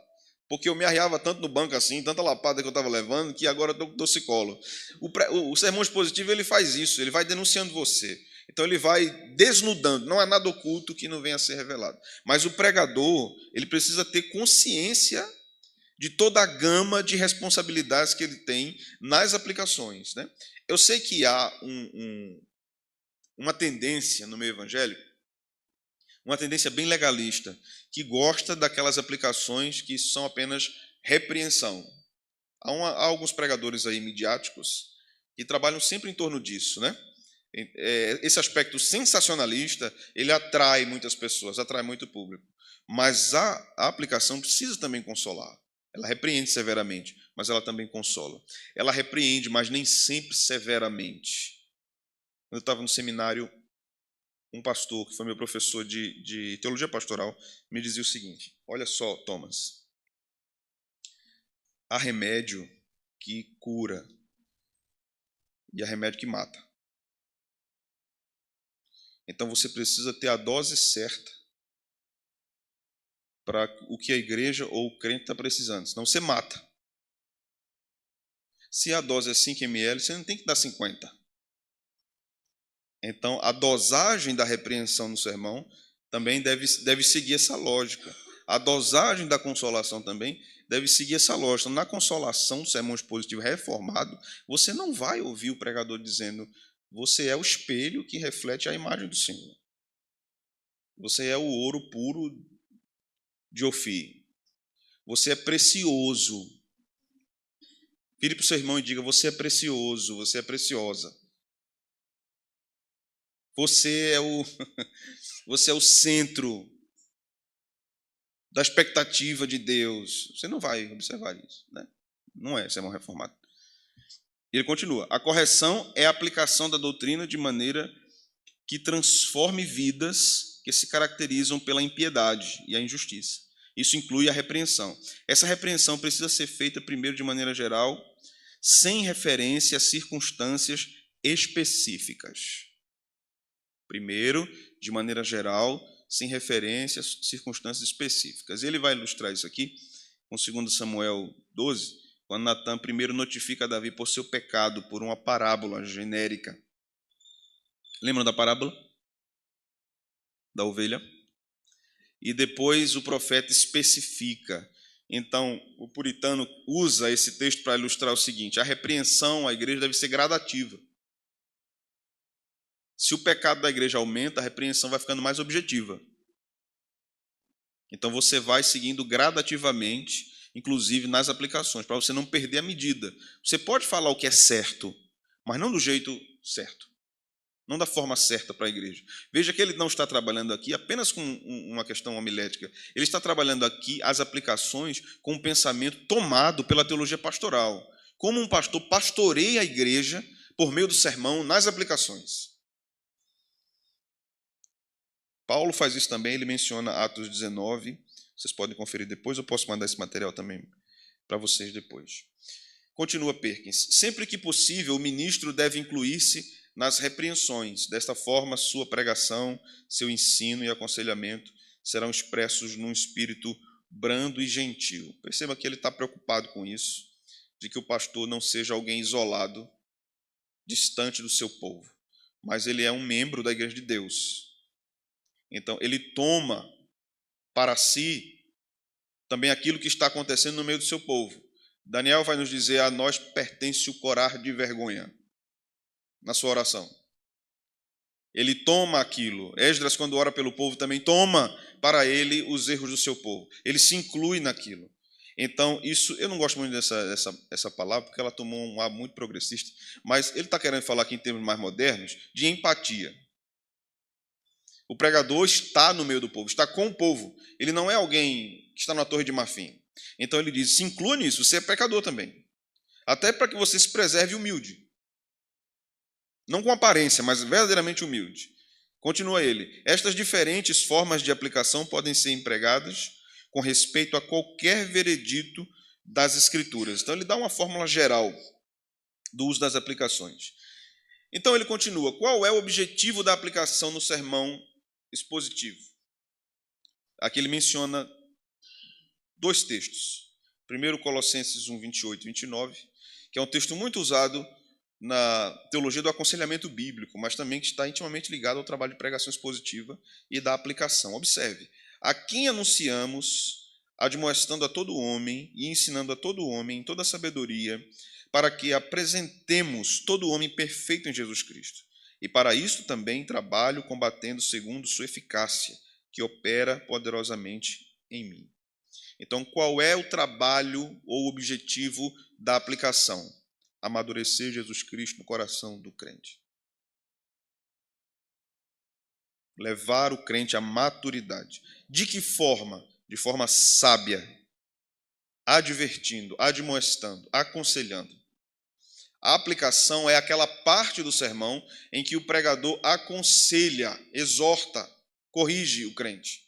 Porque eu me arriava tanto no banco assim, tanta lapada que eu estava levando, que agora eu estou psicólogo. O sermão expositivo ele faz isso, ele vai denunciando você. Então ele vai desnudando, não há nada oculto que não venha a ser revelado. Mas o pregador, ele precisa ter consciência de toda a gama de responsabilidades que ele tem nas aplicações. Né? Eu sei que há uma tendência no meio evangélico, uma tendência bem legalista, que gosta daquelas aplicações que são apenas repreensão. Há alguns pregadores aí midiáticos que trabalham sempre em torno disso, né? Esse aspecto sensacionalista, ele atrai muitas pessoas, atrai muito público. Mas a aplicação precisa também consolar. Ela repreende severamente, mas ela também consola. Ela repreende, mas nem sempre severamente. Quando eu estava no seminário, um pastor, que foi meu professor de teologia pastoral, me dizia o seguinte: olha só, Thomas, há remédio que cura e há remédio que mata. Então você precisa ter a dose certa para o que a igreja ou o crente está precisando, senão você mata. Se a dose é 5 ml, você não tem que dar 50. Então, a dosagem da repreensão no sermão também deve seguir essa lógica. A dosagem da consolação também deve seguir essa lógica. Na consolação, do sermão expositivo reformado, você não vai ouvir o pregador dizendo: você é o espelho que reflete a imagem do Senhor. Você é o ouro puro de Ofir. Você é precioso. Vire para o seu irmão e diga: você é precioso, você é preciosa. Você é o centro da expectativa de Deus. Você não vai observar isso, né? Não é sermão reformado. Ele continua: a correção é a aplicação da doutrina de maneira que transforme vidas que se caracterizam pela impiedade e a injustiça. Isso inclui a repreensão. Essa repreensão precisa ser feita primeiro de maneira geral, sem referência a circunstâncias específicas. Primeiro, de maneira geral, sem referência a circunstâncias específicas. Ele vai ilustrar isso aqui com 2 Samuel 12, quando Natã primeiro notifica Davi por seu pecado, por uma parábola genérica. Lembram da parábola? Da ovelha? E depois o profeta especifica. Então, o puritano usa esse texto para ilustrar o seguinte: a repreensão à igreja deve ser gradativa. Se o pecado da igreja aumenta, a repreensão vai ficando mais objetiva. Então você vai seguindo gradativamente, inclusive nas aplicações, para você não perder a medida. Você pode falar o que é certo, mas não do jeito certo. Não da forma certa para a igreja. Veja que ele não está trabalhando aqui apenas com uma questão homilética. Ele está trabalhando aqui as aplicações com um pensamento tomado pela teologia pastoral. Como um pastor pastoreia a igreja por meio do sermão nas aplicações. Paulo faz isso também, ele menciona Atos 19, vocês podem conferir depois, eu posso mandar esse material também para vocês depois. Continua Perkins. Sempre que possível, o ministro deve incluir-se nas repreensões. Desta forma, sua pregação, seu ensino e aconselhamento serão expressos num espírito brando e gentil. Perceba que ele está preocupado com isso, de que o pastor não seja alguém isolado, distante do seu povo, mas ele é um membro da igreja de Deus. Então, ele toma para si também aquilo que está acontecendo no meio do seu povo. Daniel vai nos dizer: a nós pertence o corar de vergonha, na sua oração. Ele toma aquilo. Esdras, quando ora pelo povo, também toma para ele os erros do seu povo. Ele se inclui naquilo. Então, isso, eu não gosto muito dessa palavra, porque ela tomou um ar muito progressista, mas ele está querendo falar aqui em termos mais modernos, de empatia. O pregador está no meio do povo, está com o povo. Ele não é alguém que está na torre de marfim. Então ele diz: se inclua nisso, você é pecador também. Até para que você se preserve humilde. Não com aparência, mas verdadeiramente humilde. Continua ele: estas diferentes formas de aplicação podem ser empregadas com respeito a qualquer veredito das Escrituras. Então ele dá uma fórmula geral do uso das aplicações. Então ele continua: qual é o objetivo da aplicação no sermão expositivo? Aqui ele menciona dois textos. Primeiro, Colossenses 1, 28 e 29, que é um texto muito usado na teologia do aconselhamento bíblico, mas também que está intimamente ligado ao trabalho de pregação expositiva e da aplicação. Observe: a quem anunciamos, admoestando a todo homem e ensinando a todo homem em toda a sabedoria, para que apresentemos todo homem perfeito em Jesus Cristo. E para isso também trabalho combatendo segundo sua eficácia, que opera poderosamente em mim. Então, qual é o trabalho ou o objetivo da aplicação? Amadurecer Jesus Cristo no coração do crente. Levar o crente à maturidade. De que forma? De forma sábia, advertindo, admoestando, aconselhando. A aplicação é aquela parte do sermão em que o pregador aconselha, exorta, corrige o crente.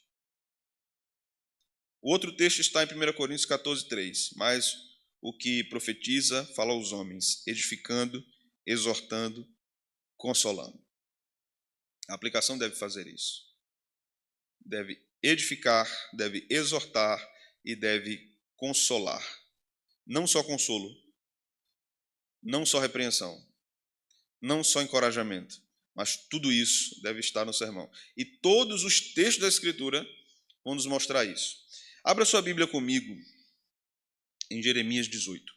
O outro texto está em 1 Coríntios 14, 3. Mas o que profetiza fala aos homens, edificando, exortando, consolando. A aplicação deve fazer isso. Deve edificar, deve exortar e deve consolar. Não só consolo, não só repreensão, não só encorajamento, mas tudo isso deve estar no sermão. E todos os textos da Escritura vão nos mostrar isso. Abra sua Bíblia comigo em Jeremias 18.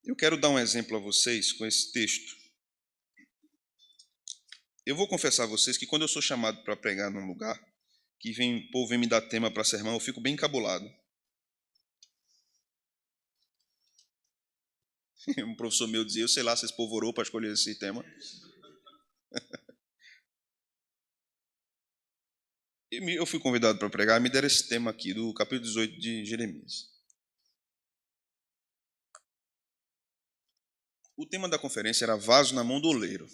Eu quero dar um exemplo a vocês com esse texto. Eu vou confessar a vocês que quando eu sou chamado para pregar num lugar, que o povo vem me dar tema para sermão, eu fico bem encabulado. Um professor meu dizia: eu sei lá se esse povo orou para escolher esse tema. Eu fui convidado para pregar, me deram esse tema aqui, do capítulo 18 de Jeremias. O tema da conferência era vaso na mão do oleiro.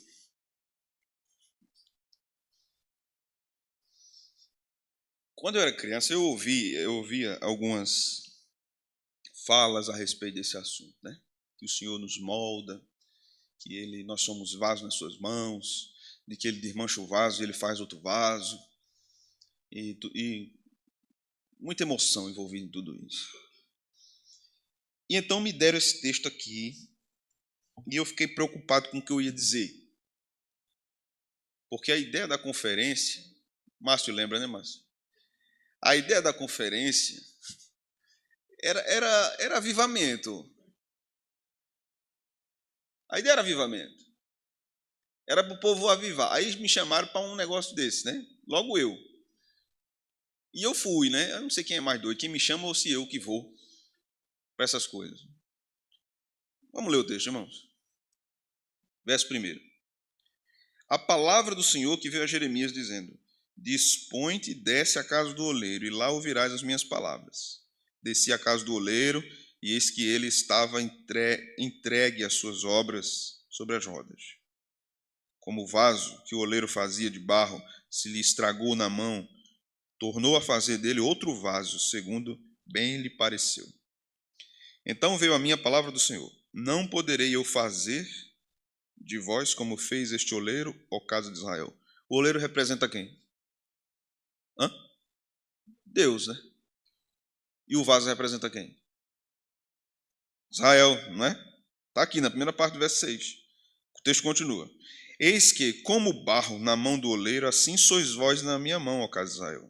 Quando eu era criança, eu ouvia algumas falas a respeito desse assunto, né? Que o Senhor nos molda, que nós somos vasos nas suas mãos, de que Ele desmancha o vaso e Ele faz outro vaso. E muita emoção envolvida em tudo isso. E então me deram esse texto aqui, e eu fiquei preocupado com o que eu ia dizer. Porque a ideia da conferência, Márcio lembra, né, Márcio? A ideia da conferência era avivamento. A ideia era avivamento. Era para o povo avivar. Aí me chamaram para um negócio desse, né? Logo eu. E eu fui, né? Eu não sei quem é mais doido, quem me chama ou se eu que vou para essas coisas. Vamos ler o texto, irmãos. Verso 1. A palavra do Senhor que veio a Jeremias dizendo: dispõe-te e desce à casa do oleiro, e lá ouvirás as minhas palavras. Desci à casa do oleiro, e eis que ele estava entregue às suas obras sobre as rodas. Como o vaso que o oleiro fazia de barro se lhe estragou na mão, tornou a fazer dele outro vaso, segundo bem lhe pareceu. Então veio a minha palavra do Senhor: não poderei eu fazer de vós como fez este oleiro, ó casa de Israel. O oleiro representa quem? Deus, né? E o vaso representa quem? Israel, não é? Está aqui na primeira parte do verso 6. O texto continua: eis que, como barro na mão do oleiro, assim sois vós na minha mão, ó casa de Israel.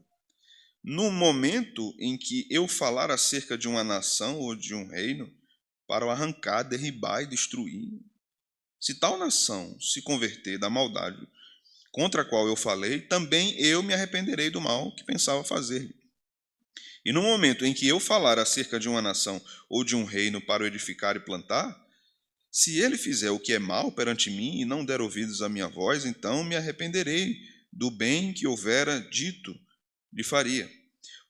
No momento em que eu falar acerca de uma nação ou de um reino, para o arrancar, derribar e destruir, se tal nação se converter da maldade contra a qual eu falei, também eu me arrependerei do mal que pensava fazer. E no momento em que eu falar acerca de uma nação ou de um reino para o edificar e plantar, se ele fizer o que é mal perante mim e não der ouvidos à minha voz, então me arrependerei do bem que houvera dito lhe faria.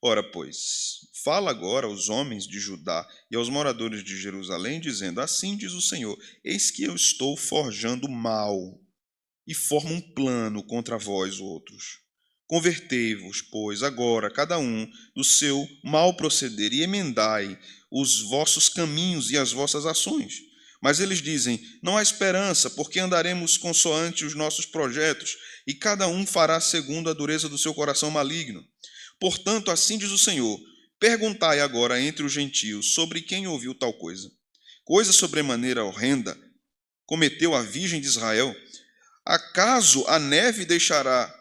Ora, pois, fala agora aos homens de Judá e aos moradores de Jerusalém, dizendo: assim diz o Senhor, eis que eu estou forjando mal e formo um plano contra vós outros. Convertei-vos, pois, agora, cada um, do seu mau proceder, e emendai os vossos caminhos e as vossas ações. Mas eles dizem: não há esperança, porque andaremos consoante os nossos projetos, e cada um fará segundo a dureza do seu coração maligno. Portanto, assim diz o Senhor: perguntai agora entre os gentios sobre quem ouviu tal coisa. Coisa sobremaneira horrenda cometeu a virgem de Israel. Acaso a neve deixará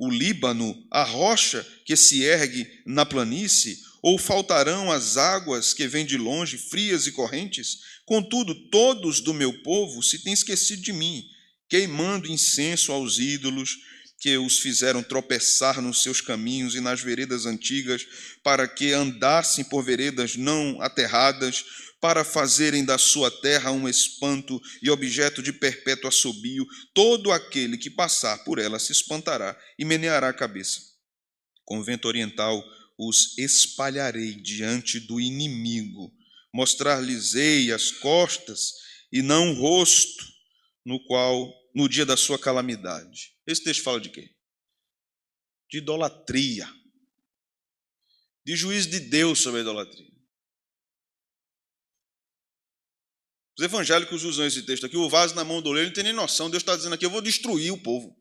o Líbano, a rocha que se ergue na planície, ou faltarão as águas que vêm de longe, frias e correntes? Contudo, todos do meu povo se têm esquecido de mim, queimando incenso aos ídolos, que os fizeram tropeçar nos seus caminhos e nas veredas antigas, para que andassem por veredas não aterradas, para fazerem da sua terra um espanto e objeto de perpétuo assobio. Todo aquele que passar por ela se espantará e meneará a cabeça. Com o vento oriental os espalharei diante do inimigo, mostrar-lhes-ei as costas e não o rosto, no dia da sua calamidade. Esse texto fala de quê? De idolatria. De juízo de Deus sobre a idolatria. Os evangélicos usam esse texto aqui, o vaso na mão do oleiro, não tem nem noção. Deus está dizendo aqui: eu vou destruir o povo.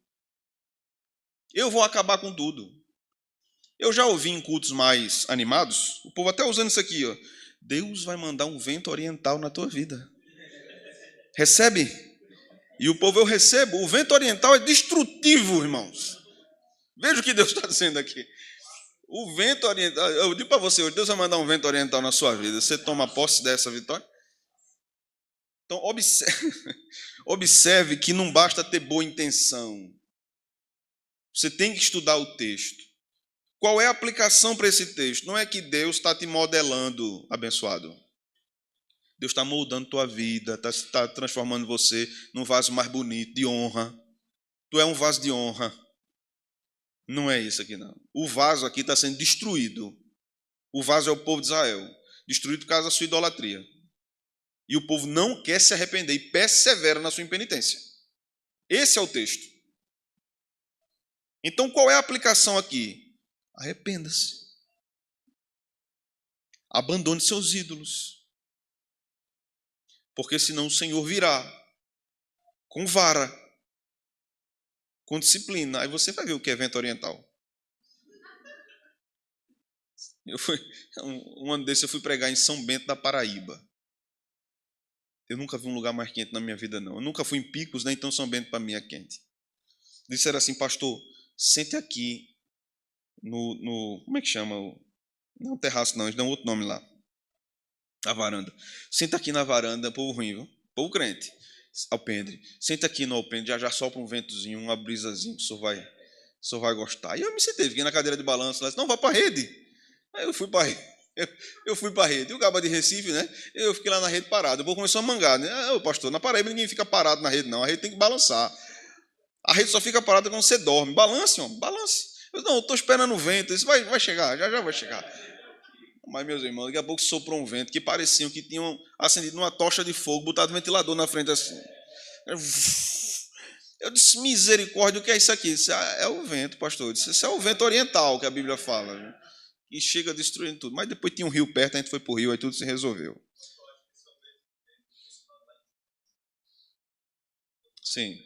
Eu vou acabar com tudo. Eu já ouvi em cultos mais animados, o povo até usando isso aqui, ó: Deus vai mandar um vento oriental na tua vida. Recebe? E o povo: eu recebo. O vento oriental é destrutivo, irmãos. Veja o que Deus está dizendo aqui. O vento oriental, eu digo para você hoje, Deus vai mandar um vento oriental na sua vida. Você toma posse dessa vitória? Então, observe que não basta ter boa intenção. Você tem que estudar o texto. Qual é a aplicação para esse texto? Não é que Deus está te modelando, abençoado. Deus está moldando tua vida, está transformando você num vaso mais bonito, de honra. Tu é um vaso de honra. Não é isso aqui, não. O vaso aqui está sendo destruído. O vaso é o povo de Israel, destruído por causa da sua idolatria. E o povo não quer se arrepender e persevera na sua impenitência. Esse é o texto. Então, qual é a aplicação aqui? Arrependa-se. Abandone seus ídolos. Porque senão o Senhor virá com vara, com disciplina. Aí você vai ver o que é vento oriental. Um ano desse eu fui pregar em São Bento da Paraíba. Eu nunca vi um lugar mais quente na minha vida, não. Eu nunca fui em Picos, né? Então São Bento para mim é quente. Disseram assim: pastor, sente aqui no como é que chama? Não terraço não, eles dão outro nome lá. A varanda. Senta aqui na varanda, povo ruim, viu? Povo crente. Alpendre. Senta aqui no alpendre, já sopra um ventozinho, uma brisazinha, que o senhor vai gostar. E eu me sentei, fiquei na cadeira de balanço, lá disse: não, vá para a rede. Aí eu fui para a rede. Eu fui para a rede. E o caba de Recife, né? Eu fiquei lá na rede parado. O povo começou a mangar, né? Pastor, na Paraíba ninguém fica parado na rede, não. A rede tem que balançar. A rede só fica parada quando você dorme. Balance, homem, balance. Eu estou esperando o vento. Isso vai chegar, já vai chegar. Mas, meus irmãos, daqui a pouco soprou um vento que parecia que tinham acendido uma tocha de fogo, botado um ventilador na frente assim. Eu disse, misericórdia, o que é isso aqui? Disse, é o vento, pastor. Eu disse, isso é o vento oriental que a Bíblia fala. Né? E chega destruindo tudo. Mas depois tinha um rio perto, a gente foi para o rio, aí tudo se resolveu. Sim.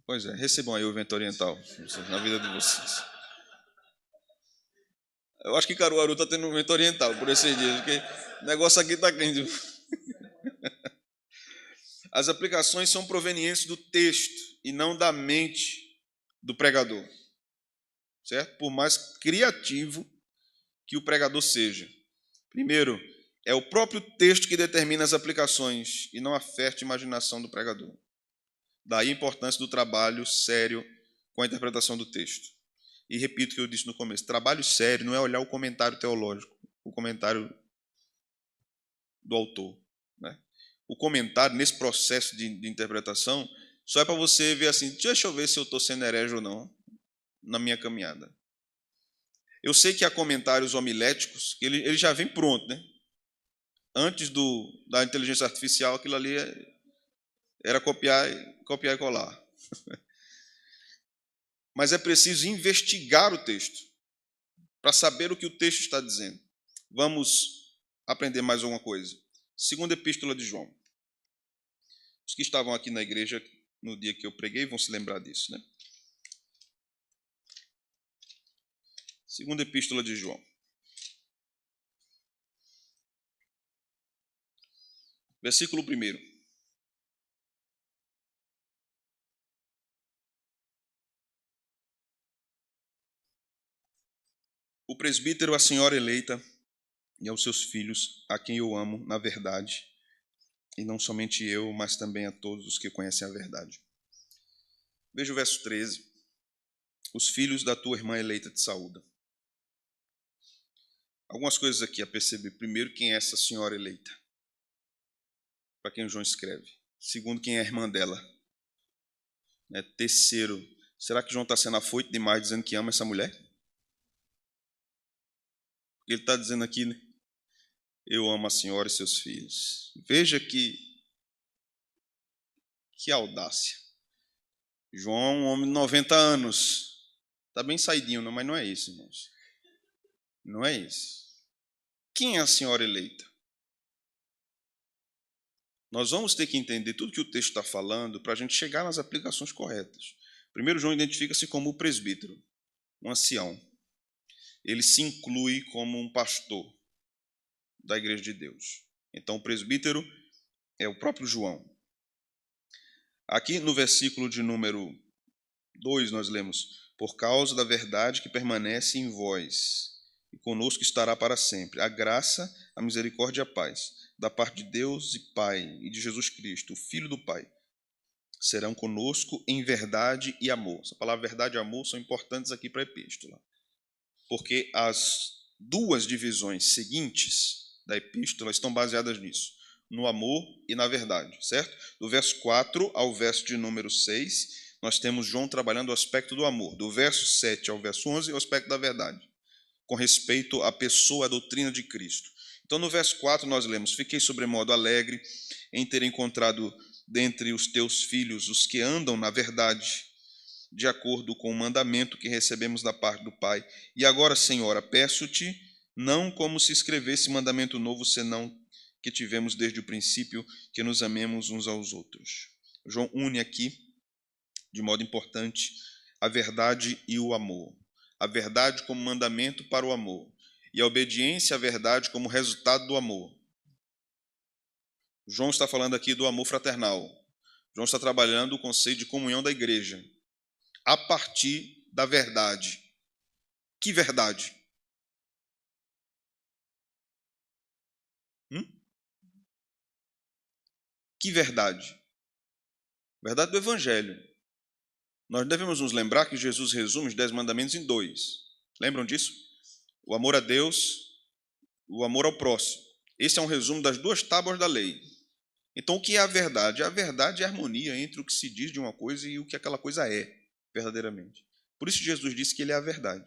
Pois é, recebam aí o vento oriental na vida de vocês. Eu acho que Caruaru está tendo um vento oriental por esses dias, porque o negócio aqui está quente. As aplicações são provenientes do texto e não da mente do pregador, certo? Por mais criativo que o pregador seja. Primeiro, é o próprio texto que determina as aplicações e não a fértil imaginação do pregador. Daí a importância do trabalho sério com a interpretação do texto. E repito o que eu disse no começo, trabalho sério não é olhar o comentário teológico, o comentário do autor. Né? O comentário, nesse processo de interpretação, só é para você ver assim, deixa eu ver se eu estou sendo herege ou não na minha caminhada. Eu sei que há comentários homiléticos que ele já vem pronto, né? Antes da inteligência artificial, aquilo ali era copiar e colar. Mas é preciso investigar o texto para saber o que o texto está dizendo. Vamos aprender mais alguma coisa. Segunda Epístola de João. Os que estavam aqui na igreja no dia que eu preguei vão se lembrar disso, né? Segunda Epístola de João. Versículo 1. O presbítero, a senhora eleita e aos seus filhos, a quem eu amo na verdade, e não somente eu, mas também a todos os que conhecem a verdade. Veja o verso 13. Os filhos da tua irmã eleita te saúdam. Algumas coisas aqui a perceber. Primeiro, quem é essa senhora eleita? Para quem o João escreve. Segundo, quem é a irmã dela? Terceiro, será que João está sendo afoito demais dizendo que ama essa mulher? Ele está dizendo aqui, né? Eu amo a senhora e seus filhos. Veja que audácia. João é um homem de 90 anos. Está bem saidinho, não, mas não é isso, irmãos. Não é isso. Quem é a senhora eleita? Nós vamos ter que entender tudo que o texto está falando para a gente chegar nas aplicações corretas. Primeiro, João identifica-se como o presbítero, um ancião. Ele se inclui como um pastor da igreja de Deus. Então, o presbítero é o próprio João. Aqui no versículo de número 2, nós lemos: por causa da verdade que permanece em vós, e conosco estará para sempre, a graça, a misericórdia e a paz, da parte de Deus e Pai, e de Jesus Cristo, o Filho do Pai, serão conosco em verdade e amor. Essa palavra verdade e amor são importantes aqui para a epístola, porque as duas divisões seguintes da epístola estão baseadas nisso, no amor e na verdade, certo? Do verso 4 ao verso de número 6, nós temos João trabalhando o aspecto do amor. Do verso 7 ao verso 11, o aspecto da verdade, com respeito à pessoa, à doutrina de Cristo. Então, no verso 4, nós lemos: fiquei sobremodo alegre em ter encontrado dentre os teus filhos os que andam na verdade, de acordo com o mandamento que recebemos da parte do Pai. E agora, Senhora, peço-te, não como se escrevesse mandamento novo, senão que tivemos desde o princípio, que nos amemos uns aos outros. João une aqui, de modo importante, a verdade e o amor. A verdade como mandamento para o amor, e a obediência à verdade como resultado do amor. João está falando aqui do amor fraternal. João está trabalhando o conceito de comunhão da igreja, a partir da verdade. Que verdade? Que verdade? Verdade do Evangelho. Nós devemos nos lembrar que Jesus resume os 10 mandamentos em 2. Lembram disso? O amor a Deus, o amor ao próximo. Esse é um resumo das 2 tábuas da lei. Então, o que é a verdade? A verdade é a harmonia entre o que se diz de uma coisa e o que aquela coisa é, verdadeiramente. Por isso Jesus disse que ele é a verdade.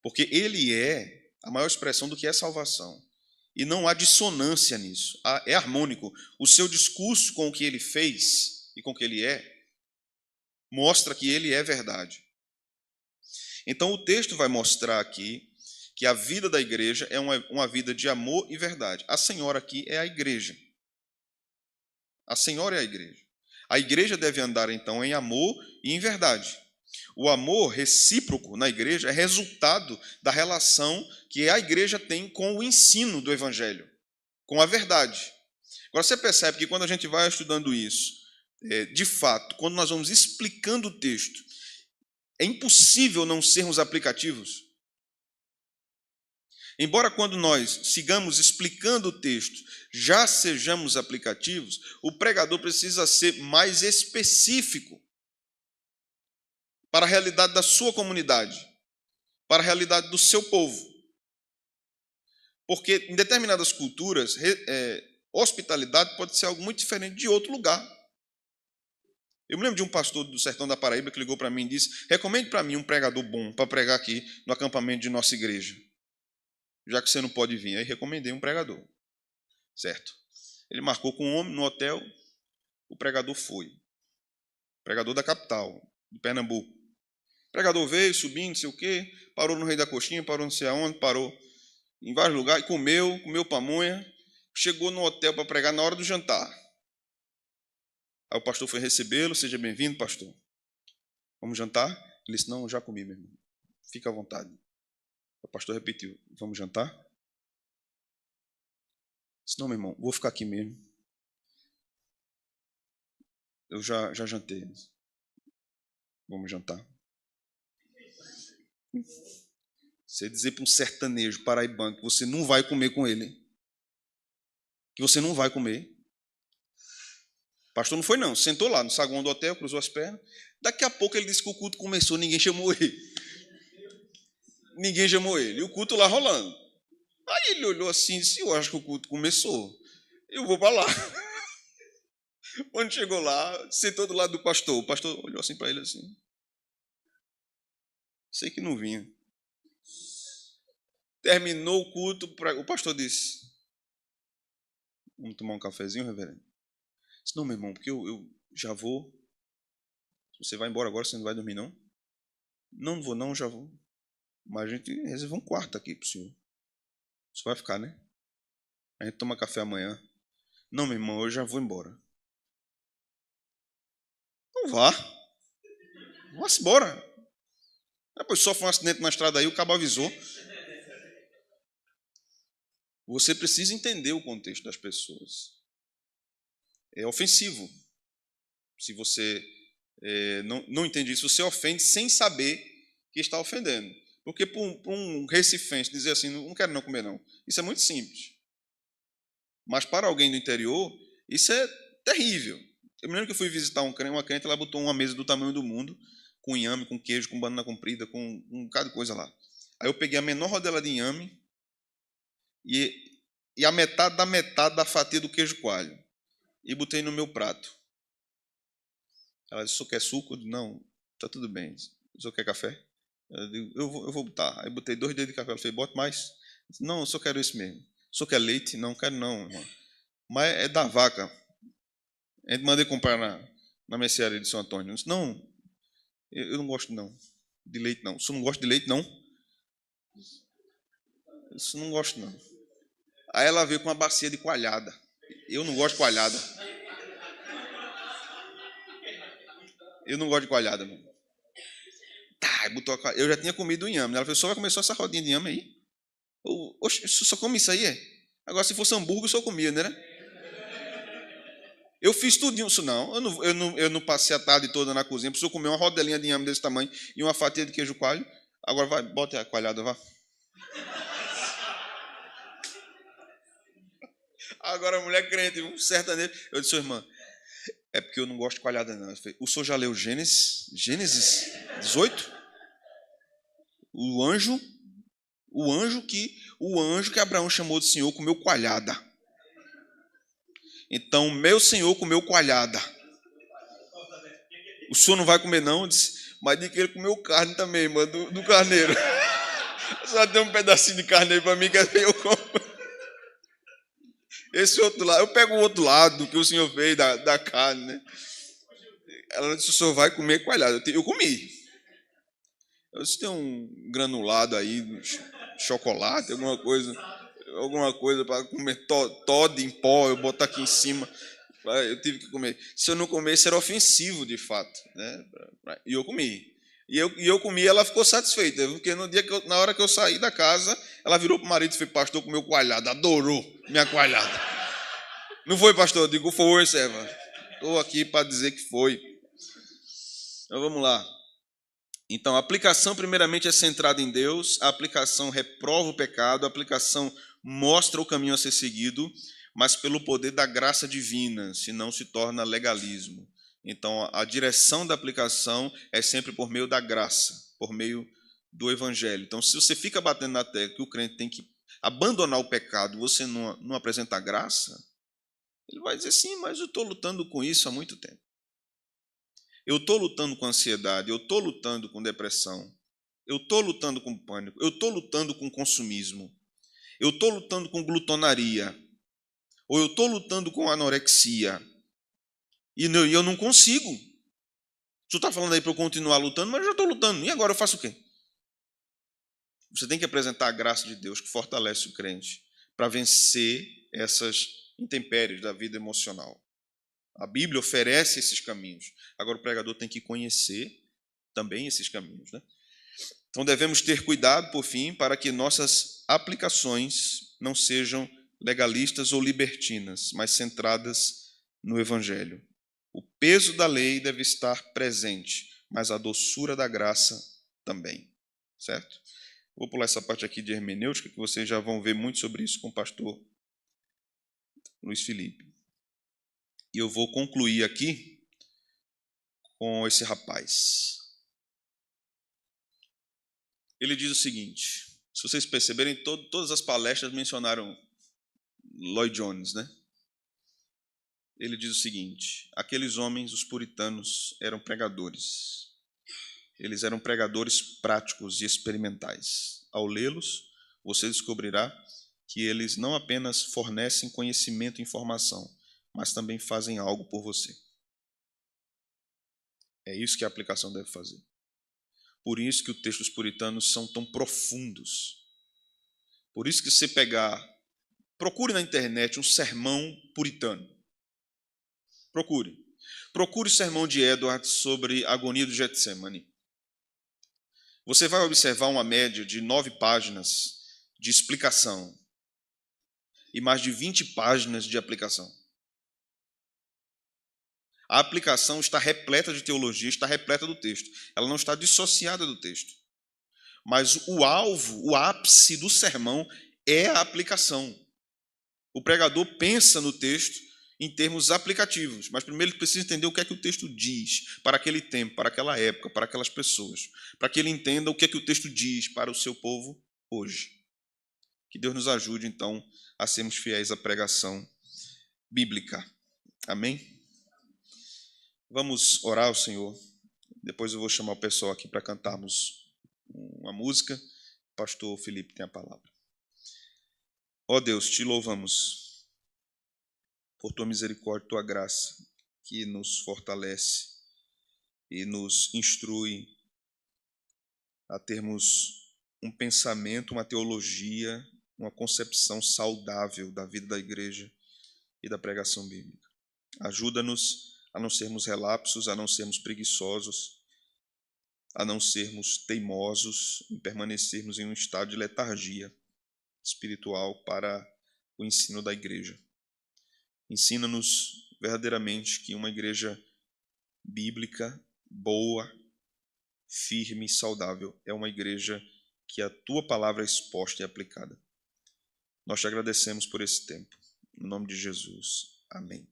Porque ele é a maior expressão do que é salvação. E não há dissonância nisso. É harmônico. O seu discurso com o que ele fez e com o que ele mostra que ele é verdade. Então o texto vai mostrar aqui que a vida da igreja é uma vida de amor e verdade. A senhora aqui é a igreja. A senhora é a igreja. A igreja deve andar, então, em amor e em verdade. O amor recíproco na igreja é resultado da relação que a igreja tem com o ensino do evangelho, com a verdade. Agora, você percebe que quando a gente vai estudando isso, de fato, quando nós vamos explicando o texto, é impossível não sermos aplicativos. Embora quando nós sigamos explicando o texto, já sejamos aplicativos, o pregador precisa ser mais específico para a realidade da sua comunidade, para a realidade do seu povo. Porque em determinadas culturas, hospitalidade pode ser algo muito diferente de outro lugar. Eu me lembro de um pastor do sertão da Paraíba que ligou para mim e disse: recomende para mim um pregador bom para pregar aqui no acampamento de nossa igreja, já que você não pode vir. Aí recomendei um pregador, certo? Ele marcou com um homem no hotel, o pregador foi. Pregador da capital, de Pernambuco. O pregador veio, subindo, não sei o quê, parou no Rei da Coxinha, parou não sei aonde, parou em vários lugares, comeu pamonha, chegou no hotel para pregar na hora do jantar. Aí o pastor foi recebê-lo: seja bem-vindo, pastor. Vamos jantar? Ele disse: não, eu já comi, meu irmão. Fica à vontade. O pastor repetiu: vamos jantar? Ele disse: não, meu irmão, vou ficar aqui mesmo. Eu já jantei. Vamos jantar. Você dizer para um sertanejo paraibano que você não vai comer com ele, que você não vai comer. O pastor não foi, não. Sentou lá no saguão do hotel, cruzou as pernas. Daqui a pouco ele disse que o culto começou, ninguém chamou ele. Ninguém chamou ele. E o culto lá rolando. Aí ele olhou assim e disse: eu acho que o culto começou. Eu vou para lá. Quando chegou lá, sentou do lado do pastor. O pastor olhou assim para ele assim. Sei que não vinha. Terminou o culto, o pastor disse: vamos tomar um cafezinho, reverendo? Disse: não, meu irmão, porque eu já vou. Você vai embora agora, você não vai dormir, não? Não vou, não, já vou. Mas a gente reservou um quarto aqui para o senhor. Você vai ficar, né? A gente toma café amanhã. Não, meu irmão, eu já vou embora. Não vá. Vá-se embora. Depois sofre um acidente na estrada aí, o cabo avisou. Você precisa entender o contexto das pessoas. É ofensivo. Se você não entende isso, você ofende sem saber que está ofendendo. Porque para um recifense dizer assim: não quero não comer não, isso é muito simples. Mas para alguém do interior, isso é terrível. Eu me lembro que eu fui visitar uma crente, ela botou uma mesa do tamanho do mundo, com inhame, com queijo, com banana comprida, com um bocado de coisa lá. Aí eu peguei a menor rodela de inhame e a metade da fatia do queijo coalho e botei no meu prato. Ela disse: o senhor quer suco? Eu disse: não, está tudo bem. O senhor quer café? Eu digo: eu vou botar. Aí botei 2 dedos de café. Ela falou: bota mais. Eu disse: não, eu só quero isso mesmo. O senhor quer leite? Não, quero não, irmão. Mas é da vaca. A gente mandei comprar na mercearia de São Antônio. Eu disse: não, eu não gosto não de leite não. O senhor não gosta de leite não? Eu disse: não gosto não. Aí ela veio com uma bacia de coalhada. Eu não gosto de coalhada. Eu não gosto de coalhada, mano. Tá, botou eu já tinha comido o inhame. Ela falou: só vai comer só essa rodinha de inhame aí? Oxe, só come isso aí, é? Agora, se fosse hambúrguer, eu só comia, né? Eu fiz tudinho isso, não. Eu não passei a tarde toda na cozinha. Preciso comer uma rodelinha de inhame desse tamanho e uma fatia de queijo coalho. Agora vai, bota a coalhada, vá. Agora a mulher crente, um sertanejo. Eu disse: irmã, é porque eu não gosto de coalhada, não. Eu falei: o senhor já leu Gênesis 18? O anjo que Abraão chamou de Senhor comeu coalhada. Então, meu Senhor comeu coalhada. O senhor não vai comer, não? Eu disse: mas de que ele comeu carne também, irmã, do carneiro. Só tem um pedacinho de carne aí para mim que eu como. Esse outro lado, eu pego o outro lado que o senhor fez da carne, né? Ela disse, o senhor vai comer coalhada. Eu comi. Eu disse, tem um granulado aí, chocolate, alguma coisa para comer Toddy em pó, eu botar aqui em cima. Eu tive que comer. Se eu não comesse, era ofensivo, de fato, né? E eu comi. E eu comi, ela ficou satisfeita, porque na hora que eu saí da casa, ela virou para o marido e fez, pastor, comeu coalhada, adorou minha coalhada. Não foi, pastor? Eu digo, foi, serva. Estou aqui para dizer que foi. Então vamos lá. Então, a aplicação primeiramente é centrada em Deus, a aplicação reprova o pecado, a aplicação mostra o caminho a ser seguido, mas pelo poder da graça divina, senão se torna legalismo. Então, a direção da aplicação é sempre por meio da graça, por meio do evangelho. Então, se você fica batendo na tecla que o crente tem que abandonar o pecado, você não apresenta a graça, ele vai dizer, sim, mas eu estou lutando com isso há muito tempo. Eu estou lutando com ansiedade, eu estou lutando com depressão, eu estou lutando com pânico, eu estou lutando com consumismo, eu estou lutando com glutonaria, ou eu estou lutando com anorexia, e eu não consigo. Tu está falando aí para eu continuar lutando, mas eu já estou lutando, e agora eu faço o quê? Você tem que apresentar a graça de Deus que fortalece o crente para vencer essas intempéries da vida emocional. A Bíblia oferece esses caminhos. Agora o pregador tem que conhecer também esses caminhos, né? Então devemos ter cuidado, por fim, para que nossas aplicações não sejam legalistas ou libertinas, mas centradas no Evangelho. O peso da lei deve estar presente, mas a doçura da graça também. Certo? Vou pular essa parte aqui de hermenêutica, que vocês já vão ver muito sobre isso com o pastor Luiz Felipe. E eu vou concluir aqui com esse rapaz. Ele diz o seguinte, se vocês perceberem, todas as palestras mencionaram Lloyd Jones, né? Ele diz o seguinte, aqueles homens, os puritanos, eram pregadores. Eles eram pregadores práticos e experimentais. Ao lê-los, você descobrirá que eles não apenas fornecem conhecimento e informação, mas também fazem algo por você. É isso que a aplicação deve fazer. Por isso que os textos puritanos são tão profundos. Por isso que você procure na internet um sermão puritano. Procure o sermão de Edwards sobre a agonia do Getsemane. Você vai observar uma média de 9 páginas de explicação e mais de 20 páginas de aplicação. A aplicação está repleta de teologia, está repleta do texto. Ela não está dissociada do texto. Mas o alvo, o ápice do sermão é a aplicação. O pregador pensa no texto em termos aplicativos, mas primeiro ele precisa entender o que é que o texto diz para aquele tempo, para aquela época, para aquelas pessoas, para que ele entenda o que é que o texto diz para o seu povo hoje. Que Deus nos ajude, então, a sermos fiéis à pregação bíblica. Amém? Vamos orar ao Senhor. Depois eu vou chamar o pessoal aqui para cantarmos uma música. O pastor Felipe tem a palavra. Ó Deus, te louvamos por tua misericórdia, tua graça, que nos fortalece e nos instrui a termos um pensamento, uma teologia, uma concepção saudável da vida da igreja e da pregação bíblica. Ajuda-nos a não sermos relapsos, a não sermos preguiçosos, a não sermos teimosos, em permanecermos em um estado de letargia espiritual para o ensino da igreja. Ensina-nos verdadeiramente que uma igreja bíblica, boa, firme e saudável é uma igreja que a tua palavra é exposta e aplicada. Nós te agradecemos por esse tempo. Em nome de Jesus. Amém.